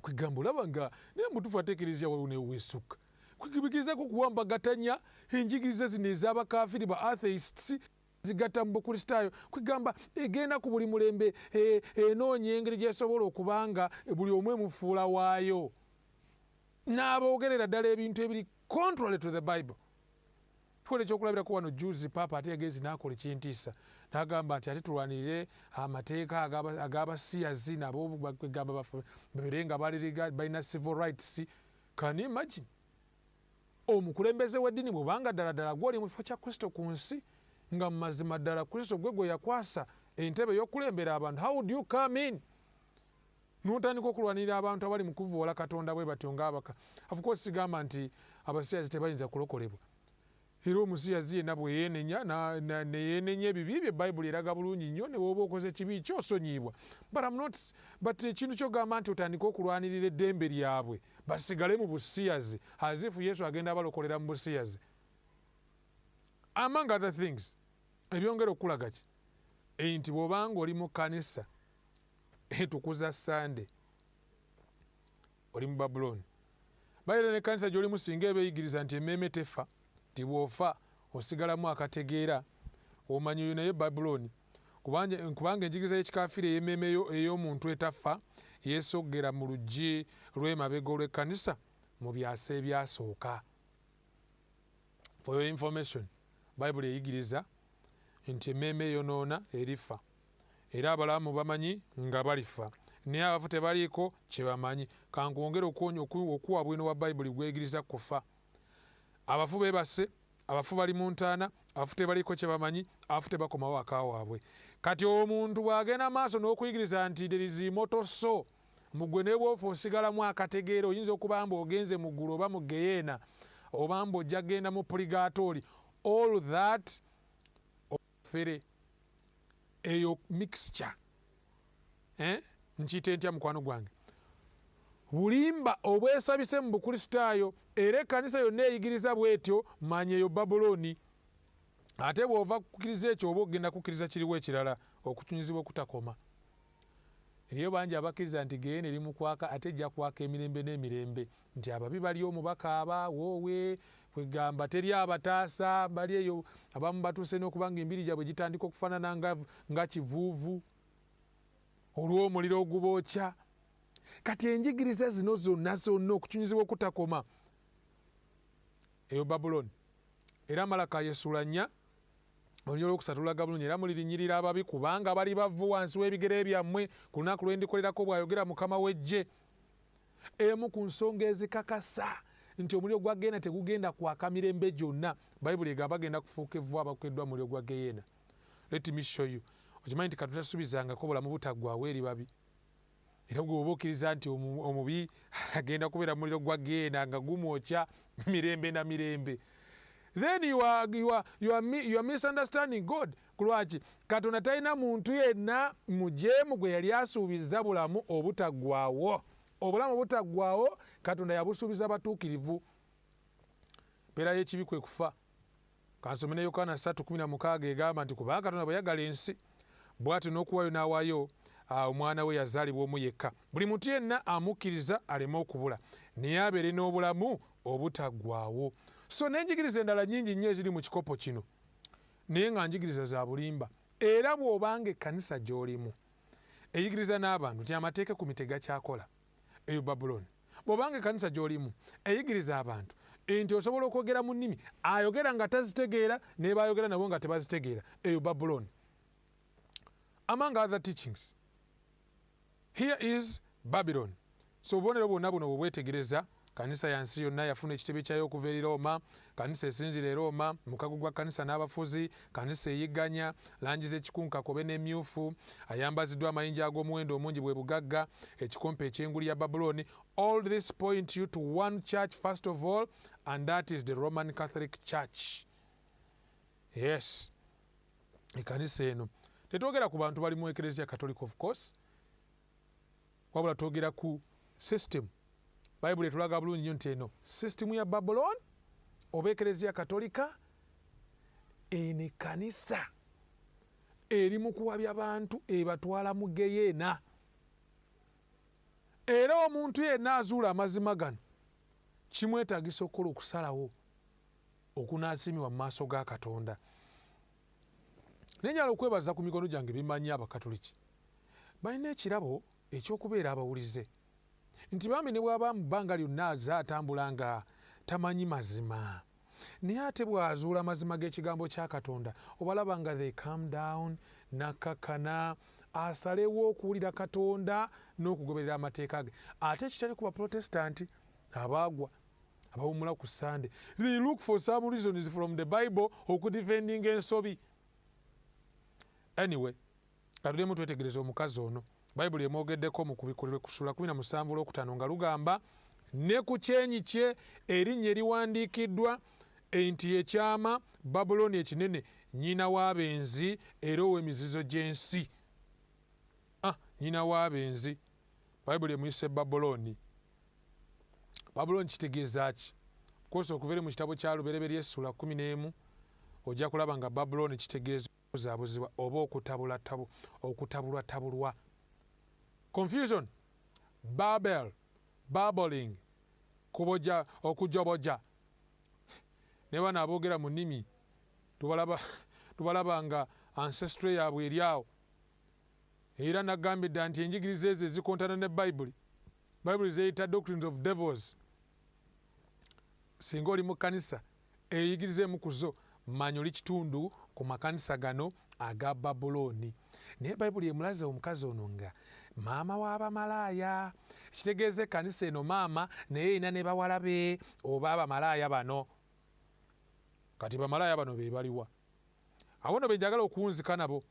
Kwegamba olaba nga naye mutufu ate Eklezia waliwo neweesukka. Kwegibikirizaako kuwambagatanya enjigiriza zino ez'abakaafiri ba atheists zigatta mu bukristaayo. Kwegamba egenda ku buli mulembe enoonya engeri gy'esobola okubanga buli omu emufuula waayo. N'aboogerera ddala ebintu ebiri contrary to the Bible. Tukola ekyokulabirako wano juzi Paapa ate yagezi n'akola ekyentiisa. N'agamba nti ate tulwanirire amateeka ag'abasiyazi nabo bagamba babeere nga balina civil rights. Can you imagine? omukulembeze w'eddiini bw'obanga ddala gw'oli mu kifo kya Kristo ku nsi nga mu mazima ddala Kristo gwe yakwasa entebe y'okulembera abantu, how would you come in n'otandika okulwanirira abantu abali mu kuvvoola Katonda bwe batyo ng'abaka? Of course sigamba nti abasiyazi tebayinza kulokolebwa, era omusiyazi yenna bwe yeenenya ne yeenenya ebibi bye Bayibuli eraga bulungi nnyo, ne bw'oba okoze kibi kyosonyiibwa, but ekintu ky'ogamba nti otandika okulwanirira eddembe lyabwe basigale mu busiyazi as if Yesu agenda abalokolera mu busiyazi. Among other things, ebyongera okulaga ki nti bw'obanga oli mu kkanisa etukuza Sande, oli mu Babbulooni, bayira n'ekkanisa gy'olimu singa ebeeyigiriza nti emmeeme tefa, nti bw'ofa osigalamu akategeera, omanyi oyo naye Babbulooni, kubanga enjigiriza y'ekikafiiri ey'emmeeme ey'omuntu etafa yeesogera mu luggi lw'emabega olw'ekkanisa mu byasa ebyasooka. For your information, Bayibuli eyigiriza nti emmeeme eyonoona erifa, era abalamu bamanyi nga balifa, naye abafu tebaliiko kye bamanyi. Kankwongere okuwa bwino wa Bayibuli gweyigiriza kufa. Abafu beebase, abafu bali mu ntaana, abafu tebaliiko kye bamanyi, abafu tebakomawo aka waabwe. Kati omuntu bw'agenda maaso n'okuyigiriza nti there is immortal soul, mugwe ne bw'ofa osigalamu akategeera, oyinza okuba mbu ogenze mu ggulu oba mu geyeena, oba mbu ojja genda mu purgatory, all that ofere eyo mixture, nkiyite ntya mukwano gwange, bulimba obwesabise mu Bukristaayo, era ekkanisa yonna eyigiriza bw'etyo, manya eyo Babbulooni. Ate bw'ova kukkiriza ekyo oba ogenda kukkiriza kiriwo ekirala, okucunyizibwa okutakoma. Eriyo bangi abakkiriza nti geyeena eri mu kwaka, ate ejja kwaka emirembe n'emirembe, nti ababi bali omwo bakaaba woowe, kwegamba teri abataasa, bali eyo abamu batuuse n'okuba nga embiri gyabwe gitandika okufaanana nga kivuuvu olw'omuliro ogubookya. Kati enjigiriza zino zonna okucunyizibwa okutakoma, eyo Babbulooni. Era Malaka yeesula 4 olunyolo olwokusatulaga bulungi, era mulirinnyirira ababi kubanga bali bavu wansi w'ebigere byammwe ku lunaku lwe ndikolerako, bw'ayogera Mukama w'eggye. Emu ku nsonga ezikakasa nti omuliro gwa Geyeena tegugenda kwaka mirembe gyonna, Bayibuli egamba bagenda kufuuka evvu abakukeddwa mu muliro gwa Geyeena. Let me show you. Okimanyi nti Katonda tasubizangako bulamu butaggwaawo eri babi. Era gwe oba okkiriza nti omubi agenda kubeera mu muliro gwa Geyeena nga gumwokya mirembe na mirembe, then you are misunderstanding God. Kulwaki Katonda talina muntu yenna mujeemu gwe yali asuubiza bulamu obutaggwaawo. Obulamu obutaggwaawo Katonda yabusuubiza batuukirivu. Mpeera y'ekibi kwe kufa. Kansome ne Yokaana 3:16 egamba nti kubanga Katonda bwe yagala ensi bw'atyo n'okuwaayo n'awaayo omwana we yazaalibwa omu yekka, buli muntu yenna amukkiriza aleme okubula, naye abeere n'obulamu obutaggwaawo. So n'enjigiriza endala nnyingi nnyo eziri mu kikopo kino, naye nga njigiriza za bulimba. Era bw'obanga ekkanisa gy'olimu eyigiriza n'abantu nti amateeka ku mitega kyakola, eyo Babbulooni. Bw'obanga ekkanisa gy'olimu eyigiriza abantu nti osobola okwogera mu nnimi, ayogera nga tazitegeera, ne baayogera nabo nga tebazitegeera, eyo Babbulooni. Among other teachings, here is Babylon. So obubonero bwonna buno bwe bwetegereza, kanisa yansi yonna yafuna ekitebe kyayo okuva eri Roma, kanisa esinzira e Roma, mukago gwa kanisa n'abafuzi, kanisa eyigganya, langi z'ekikunka kobe n'emyufu, ayambaziddwa amayinja ag'omuwendo omungi bwe bugagga, ekikompe eky'enguli ya Babbulooni. All this point you to one church first of all, and that is the Roman Catholic Church. Yes, ekanisa eno tetwogera ku bantu bali mu Eklezia Catholic of course, wabula twogera ku system. Bayibuli etulaga bulungi nnyo nti eno system ya Babbulooni oba Eklezia Katolika eno ekkanisa eri mu kuwabya bantu ebatwala mu Geyeena. Era omuntu yenna azuula amazima gano kimwetaagisa okukola okusalawo okunaasimibwa mu maaso ga Katonda. Nenjala okwebaza ku mikono gyange bimanyi Abakatoliki balina ekirabo eky'okubeera abawulize nti bambi ne bw'aba mu bbanga lyonna atambula nga tamanyi mazima, naye ate bw'azuula amazima g'ekigambo kya Katonda obalaba nga they calm down, nakkakkana, asalewo okuwulira Katonda n'okugoberera amateeka ge. Ate ekitali ku Baprotestanti abaagwa abawumula ku Sunday. They look for some reasons from the Bible okudefending ensobi. Anyway, katudemu twetegereza omukazi ono. Bible yemwogeddeko mu kubikulirwe ku ssula 17 olwokutaano nga lugamba ne ku kyenyi kye erinnya eriwandiikiddwa enti Ekyama Babbulooni ekinene nnyina w'abenzi era ow'emizizo gy'ensi. Nnyina w'abenzi. Bible emuyise Babbulooni. Babbulooni kitegeeza ki? Kosa okuva eri mu kitabo kya Lubereberye ssula 11 ojja kulaba nga Babbulooni kitegeeza okuzaabuzibwa oba okutabulwatabulwa. Confusion, Babel, babbling, kuboja, okujoboja. Ne bana aboogera mu nnimi tubalaba nga ancestry yaabwe eri awo. Era nagambidde nti enjigiriza ezo zikontana ne Bible. Bible zeyita doctrines of devils. Singa oli mu kkanisa eyigirizeemu ku zo manya oli kitundu ku makanisa gano aga Babbulooni. Naye Bible emulaze omukazi ono nga maama w'abamalaaya. Kitegeeza ekkanisa eno maama naye erina ne bawala be oba abamalaaya bano. Kati bamalaaya bano be baliwa? Abo nno be njagala okuwunzika nabo.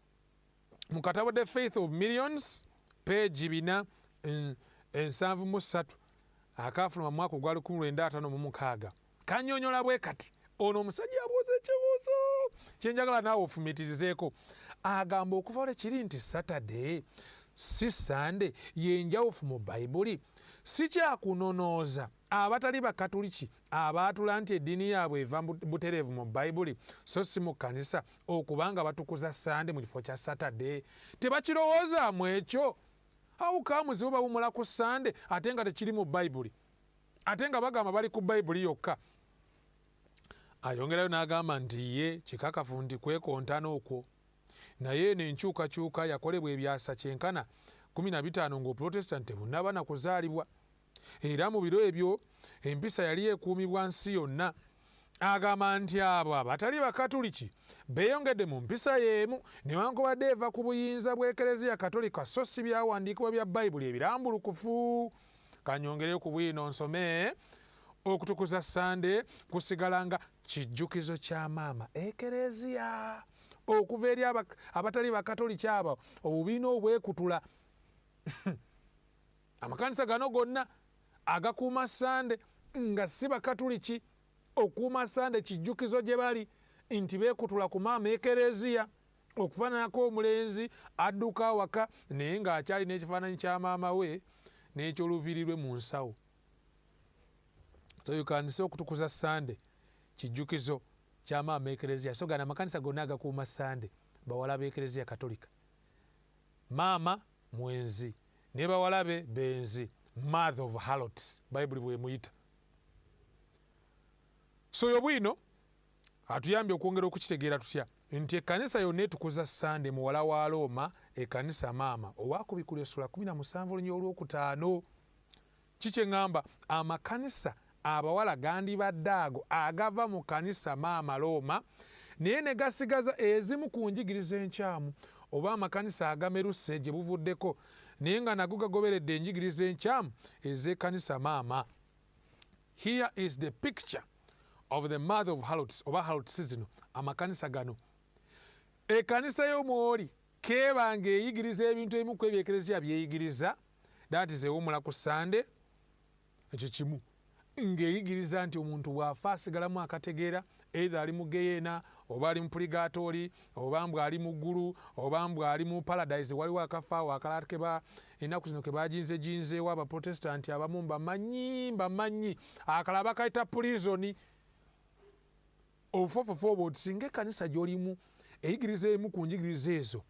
Mu katabo The Faith of Millions page 473 akaafuluma mu mwaka ogwa 1956 kannyonnyola bwe kati ono omusajja abuuza ekibuuzo kyenjagala naawe ofumiitirizeeko. Agamba okuva ole kiri nti Saturday si Sunday yenjawufu mu Bayibuli si kyakunonooza abatali bakatuliki abaatula nti eddiini yaabwe eva butereevu mu Bayibuli so si mu kkanisa okubanga batukuza Sunday mu kifo kya Saturday. Tebakirowoozaamu ekyo. Awukamuzibu bawumula ku Sunday ate nga tekiri mu Bayibuli, ate nga bagamba bali ku Bayibuli yokka. Ayongerayo n'agamba nti ye kikakafu nti kwekontana okwo naye n'enkyukakyuka yakolebwa ebyasa kyenkana 15 ng'Oprotestant tebunnaba na kuzaalibwa. Era mu biro ebyo empisa yali ekuumibwa nsi yonna. Agamba nti abo abatali bakatuliki beeyongedde mu mpisa y'emu newankubadde eva ku buyinza bw'Ekereziya Katolika so si byawandiikibwa bya Bayibuli ebirambulukufu. Kanyongereyo ku bwino nsome okutukuza Sunday kusigalanga kijjukizo kya maama Ekereziya okuva eri abatali bakatoliki abo obubiina obwekutula. Amakanisa gano gonna agakuuma Sunday nga si bakatuliki okuuma Sunday kijjukizo gye bali nti beekutula ku maama Ekereziya okufaananako omulenzi adduka awaka naye ng'akyali n'ekifaananyi kya maama we n'ekyoluvirirwe mu nsawo. So you can see okutukuza Sunday kijjukizo kya maama Ekereziya. So gana amakanisa gonna agakuuma Sunday bawala b'Ekereziya Katolika. Maama mwenzi ne bawala be benzi, mother of harlots Bible bw'emuyita. So yobwino atuyambye okwongera okukitegeera tutya nti ekkanisa yonna etukuza Sunday muwala wa Roma ekkanisa maama owakubikula essula 17 olunya olwokutaano. Kikye ngamba amakanisa abawala gandibadde ago agava mu kanisa maama Roma naye ne gasigaza ezimu ku njigiriza enkyamu oba amakanisa agameruse gye buvuddeko naye nga nago gagoberedde enjigiriza enkyamu ez'ekkanisa maama. Here is the picture of the mother of harlots oba harlots zino amakanisa gano. Ekkanisa y'omwoli keebanga eyigiriza ebintu ebimu ku ebyo Ekereziya byeyigiriza, that is ewummula ku Sunday, ekyo kimu. Ng'eyigiriza nti omuntu bw'afa asigalamu akategeera either ali mu Geyeena oba ali mu Purigatori oba mbw ali mu ggulu oba mbw ali mu Paradise. Waliwo akafaawo akalala keba ennaku zino ke bajinzeewo Abaprotestanti abamu mbamanyi akalala bakayita prison. Obufofofo obwo singa ekkanisa gy'olimu eyigiriza emu ku njigiriza ezo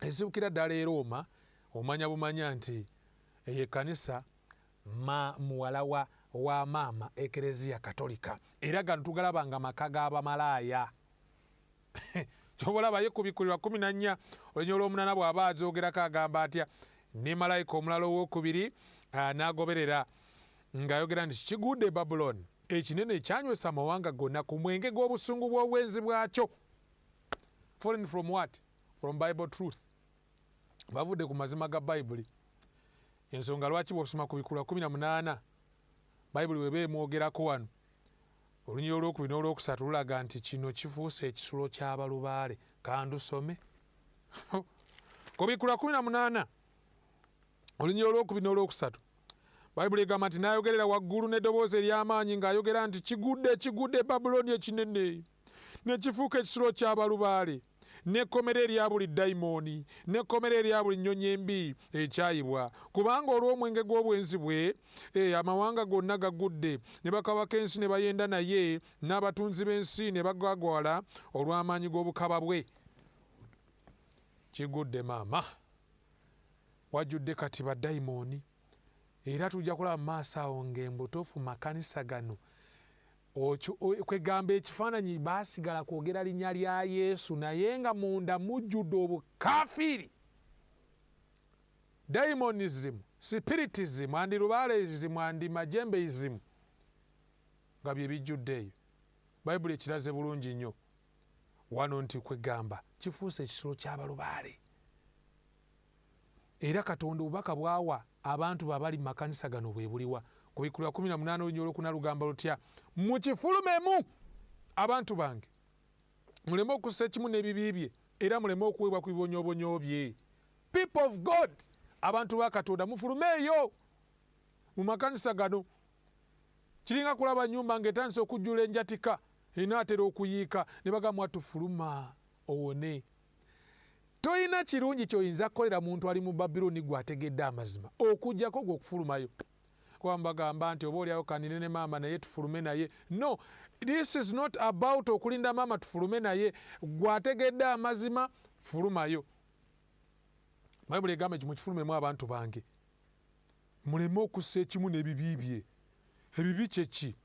ezibukira ddala e Roma omanya bumanya nti eyo ekkanisa muwala wa maama Ekereziya Katolika. Era gano tugalabanga maka g'abamalaaya. Kyobalaba ye ku bikulirwa 14 olunya olw'omunaana bw'aba azoogerako agamba atya ne malayika omulala owokubiri n'agoberera ng'ayogera nti kigudde Babbulooni ekinene ekyanywesa amawanga gonna ku mwenge gw'obusungu bw'obwenzi bwakyo. Foreign from what? From Bible truth. Bavudde ku mazima ga Bayibuli. Ensonga lwaki bw'osoma ku bikulirwa 18 bayibuli weba emwogerako wano olunyiri olwokubiri n'olwokusatu lulaga nti kino kifuuse ekisulo ky'abalubaale. Kandusome Kubikulwa 18 olunyiri olwokubiri n'olwokusatu bayibuli egamba nti n'ayogerera waggulu n'eddoboozi ery'amaanyi ng'ayogera nti kigudde Babbulooni ekinene ne kifuuka ekisulo ky'abalubaale n'ekkomera erya buli dayimooni n'ekkomera erya buli nnyonyi embi ekyayibwa, kubanga olw'omwenge gw'obwenzi bwe amawanga gonna gagudde ne bakabaka ensi ne bayenda naye n'abatunzi b'ensi ne bagwagwala olw'amaanyi g'obukaba bwe. Kigudde maama, wajjudde kati baddayimooni, era tujja kulaba mu maaso awo ng'embutuufu makanisa gano kwegamba ekifaananyi baasigala kwogera linnya lya Yesu naye nga munda mujjudde obukafiiri. Daimonism, spiritism, andi lubaaleism, andi majembeism nga bye bijjudde eyo. Bayibuli ekiraze bulungi nnyo wano nti kwegamba kifuuse ekisulo ky'abalubaale. Era Katonda obubaka bwawa abantu babali mu makanisa gano bwe buliwa. Kubikulwa 18 olunyiri olwokuna lugamba lutya, mukifulumemu abantu bange muleme okussa ekimu n'ebibi bye era muleme okuweebwa ku bibonyoobonyo bye. People of God, abantu ba Katonda mufulumeeyo mu makanisa gano. Kiringa kulaba nnyumba ng'etandise okujjula enjatika enaatera okuyiika ne bagamba tufuluma owone. Toyina kirungi kyoyinza kukolera muntu ali mu Babbulooni gw'ategedde amazima okujjako gwe okufulumayo. Bagamba nti oba oliawo kanine ne maama naye tufulume naye. No, this is not about okulinda maama tufulume naye. Gwategedde amazima fulumayo. Bayibuli egamba nti mukifulumemu abantu bange muleme okussa ekimu n'ebibi bye. Ebibi kyeki?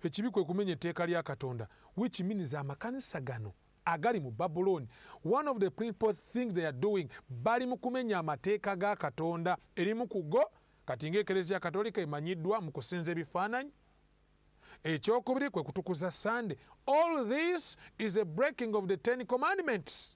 Ekibi kwe kumenya etteeka lya Katonda, which means amakanisa gano agali mu Babbulooni, one of the principal things they are doing bali mu kumenya amateeka ga Katonda. Erimu ku go kati ng'Eklezia Katolika emanyiddwa mu kusinza ebifaananyi. Ekyokubiri kwe kutukuza Sunday. All this is a breaking of the 10 commandments.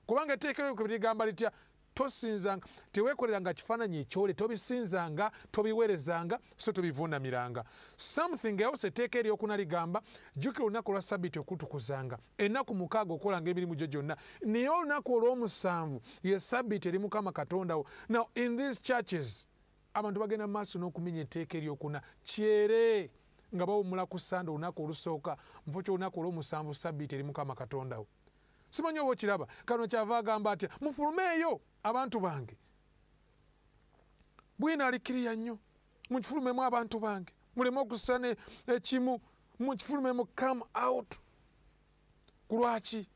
Kubanga etteeka ly'okubiri ligamba litya? Tosinzanga, teweekoleranga kifaananyi ekyole, tobisinzanga, tobiweerezanga, so tobivuunamiranga. Something else etteeka eryokuna ligamba jjukira olunaku lwa Ssabbiiti okutukuzanga, ennaku 6 okolanga emirimu gyo gyonna, naye olunaku olw'omusanvu ye Ssabbiiti eri Mukama Katonda wo. Now in these churches abantu bagenda mu maaso n'okumenya etteeka eryokuna kyere nga bawummula ku Sande olunaku olusooka mu kifo ky'olunaku olw'omusanvu Ssabbiiti eri Mukama Katonda wo. Simanyi oba okiraba. Kano kyava agamba atya, mufulumeeyo abantu bange. Bwina alikiriya nnyo, mukifulumemu abantu bange muleme okussa ekimu, mukifulumemu come out. Ku lwaki?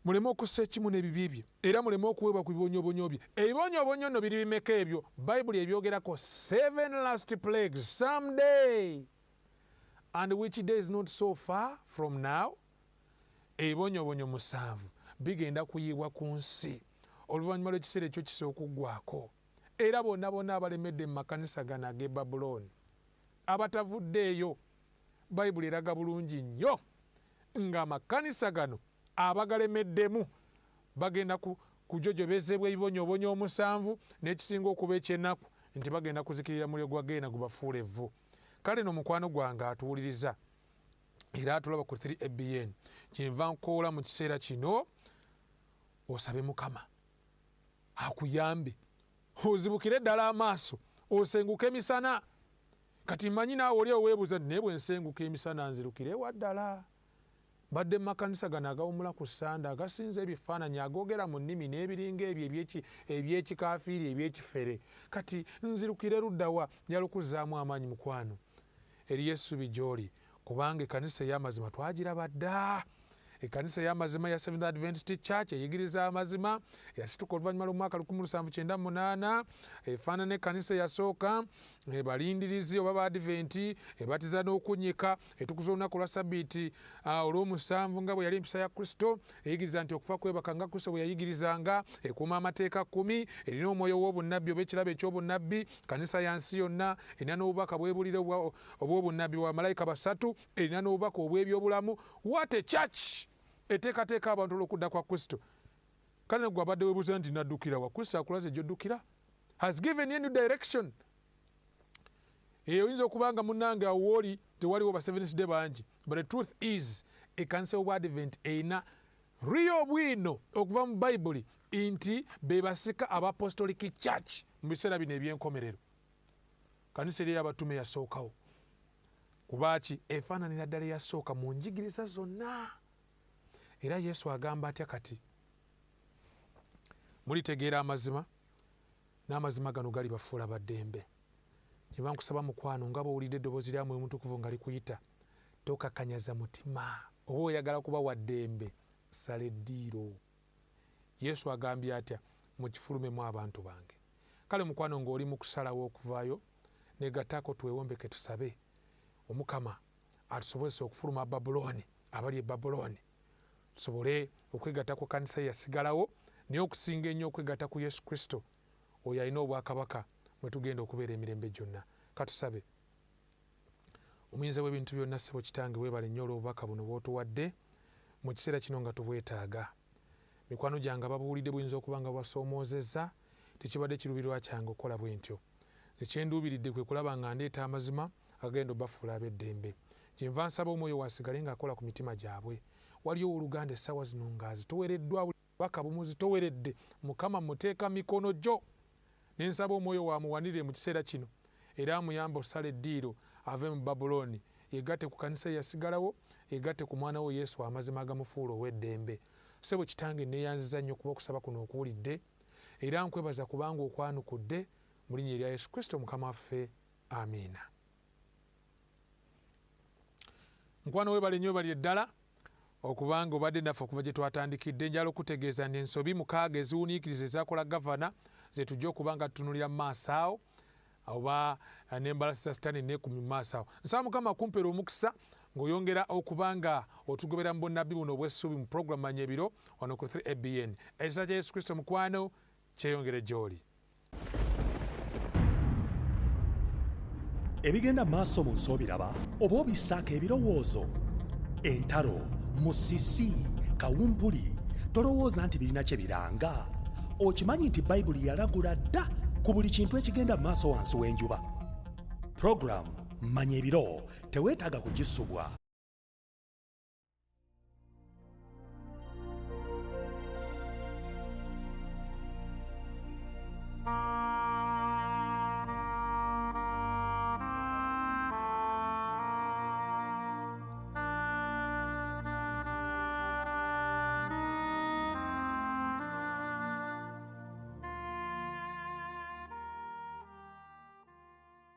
Muleme okussa ekimu n'ebibi bye era muleme okuweebwa ku bibonyoobonyo bye. Ebibonyoobonyo nno biri bimeka ebyo? Bayibuli ebyogerako 7 last plagues someday, and which day is not so far from now. Ebibonyoobonyo 7 bigenda kuyiibwa ku nsi oluvannyuma lw'ekiseera ekyo kisooka okuggwako. Era bonna abalemedde mu makanisa gano ag'e Babbulooni abatavuddeeyo, bayibuli eraga bulungi nnyo ng'amakanisa gano abagalemeddemu bagenda kujojobezebwa ebibonyoobonyo 7 n'ekisinga okuba ekyennaku nti bagenda kuzikirira muliro gwa geena gubafuula evvu. Kale no mukwano gwange atuwuliriza era atulaba ku 3ABN, kyenva nkoola mu kiseera kino osabe Mukama akuyambe ozibukire ddala amaaso osenguke emisana. Kati mmanyi naawe oli oweebuuza nti naye bwe nsenguka emisana nzirukire wa ddala? Badde mu makanisa gano agawummula ku Sande agasinza ebifaananyi agoogera mu nnimi n'ebiringa ebyo eby'ekikaafiiri eby'ekifere. Kati nzirukire luddawa? Njalukuzaamu amaanyi mukwano eri Yesubi gy'oli, kubanga ekkanisa ey'amazima twagiraba dda. Ekkanisa y'amazima ya Seventh Adventist Church eyigiriza amazima yasituka oluvannyuma lw'omwaka 1798. Efaanana ekkanisa yasooka balindirizi oba Baadiventi, ebatiza n'okunnyika, etukuza olunaku lwa Ssabbiiti olw'omusanvu nga bwe yali empisa ya Kristo, eyigiriza nti okufa kwebaka nga Kristo bwe yayigirizanga, ekuuma amateeka 10, erina omwoyo w'obunnabbi oba ekirabo eky'obunnabbi. Kkanisa yansi yonna erina n'obubaka bwebulire obw'obunnabbi bwa malayika 3, erina n'obubaka obw'ebyobulamu. What a church! Eteekateeka abantu olw'okudda kwa Kristo. Kale negwe abadde weebuuza nti naddukira wa? Kristo akulaze gy'oddukira. Has given you new direction. oyinza okubanga munnange awo wooli tewaliwo ba Seventh Day bangi, but the truth is ekkanisa y'obwa Advent erina real bwino okuva mu Bayibuli nti be basika aba Apostolic Church mu biseera bino eby'enkomerero. Kanisa eri y'abatume yasookawo kubaaki efaananira ddala eyasooka mu njigiriza zonna. Era Yesu agamba atya kati? Mulitegeera amazima, n'amazima gano galibafuula baddembe. Kyenva nkusaba mukwano, nga bw'owulidde eddoboozi lya Mwoyo Mutukuvu nga likuyita, tokakanyaza mutima. Oba oyagala kuba wa ddembe, sala eddiiro. Yesu agambye atya? Mukifulumemu abantu bange. Kale mukwano, ng'oli mu kusalawo okuvaayo, negattako twewombeke tusabe Omukama atusobozesa okufuluma Babbulooni, abali e Babbulooni, tusobole okwegatta ku kanisa yasigalawo, naye okusinga ennyo okwegatta ku Yesu Kristo, oyo alina obwakabaka mwe tugenda okubeera emirembe gyonna. Katusabe. Omuyinza w'ebintu byonna, ssebo Kitange, weebale nnyo olw'obubaka buno bw'otuwadde mu kiseera kino nga tubwetaaga. Mikwano gyange ababuwulidde buyinza okuba nga bwasoomoozezza, tekibadde kiruubirirwa kyange okukola bwe ntyo. Ekyenduubiridde kwe kulaba nga ndeeta amazima agenda obafuula ab'eddembe. Kyenva nsaba Omwoyo waasigale ng'akola ku mitima gyabwe. Waliwo Oluganda essaawa zino ng'azitowereddwa, bubaka bumuzitoweredde. Mukama muteeka mikono gyo. Ne nsaba Omwoyo waamuwanirire mu kiseera kino, era amuyambe osala eddiiro ave mu Babbulooni, yegatte ku kanisa yasigalawo, yegatte ku mwana wo Yesu amazima agamufuula ow'eddembe. Ssebo Kitange, neeyanziza nnyo kuba okusaba kuno okuwulidde, era nkwebaza kubanga okwanukudde, mu linnya erya Yesu Kristo Mukama waffe, amiina. Mukwano weebale nnyo, bali eddala okubanga obadde naffe okuva gye twatandikidde. Njala okutegeeza nti ensobi 6 eziwuniikiriza ezaakola gavana ze tujja okuba nga tutunulira mu maaso awo, oba n'embalasi za Sitaani neekumi mu maaso awo. Nsaba Mukama akumpeera omukisa ng'oyongera okuba nga otugobera mu bonnabbi buno obw'essuubi mu program Manya ebiro wano ku 3 ABN. Ekisa kya Yesu Kristo mukwano kyeyongere gy'oli. Ebigenda maaso mu nsoobiraba oba obissaako ebirowoozo, entalo, musisi, kawumpuli, tolowooza nti birina kye biranga. Okimanyi nti Bayibuli yalagula dda ku buli kintu ekigenda maaso wansi w'enjuba. Program Manya ebiro teweetaaga kugisubwa.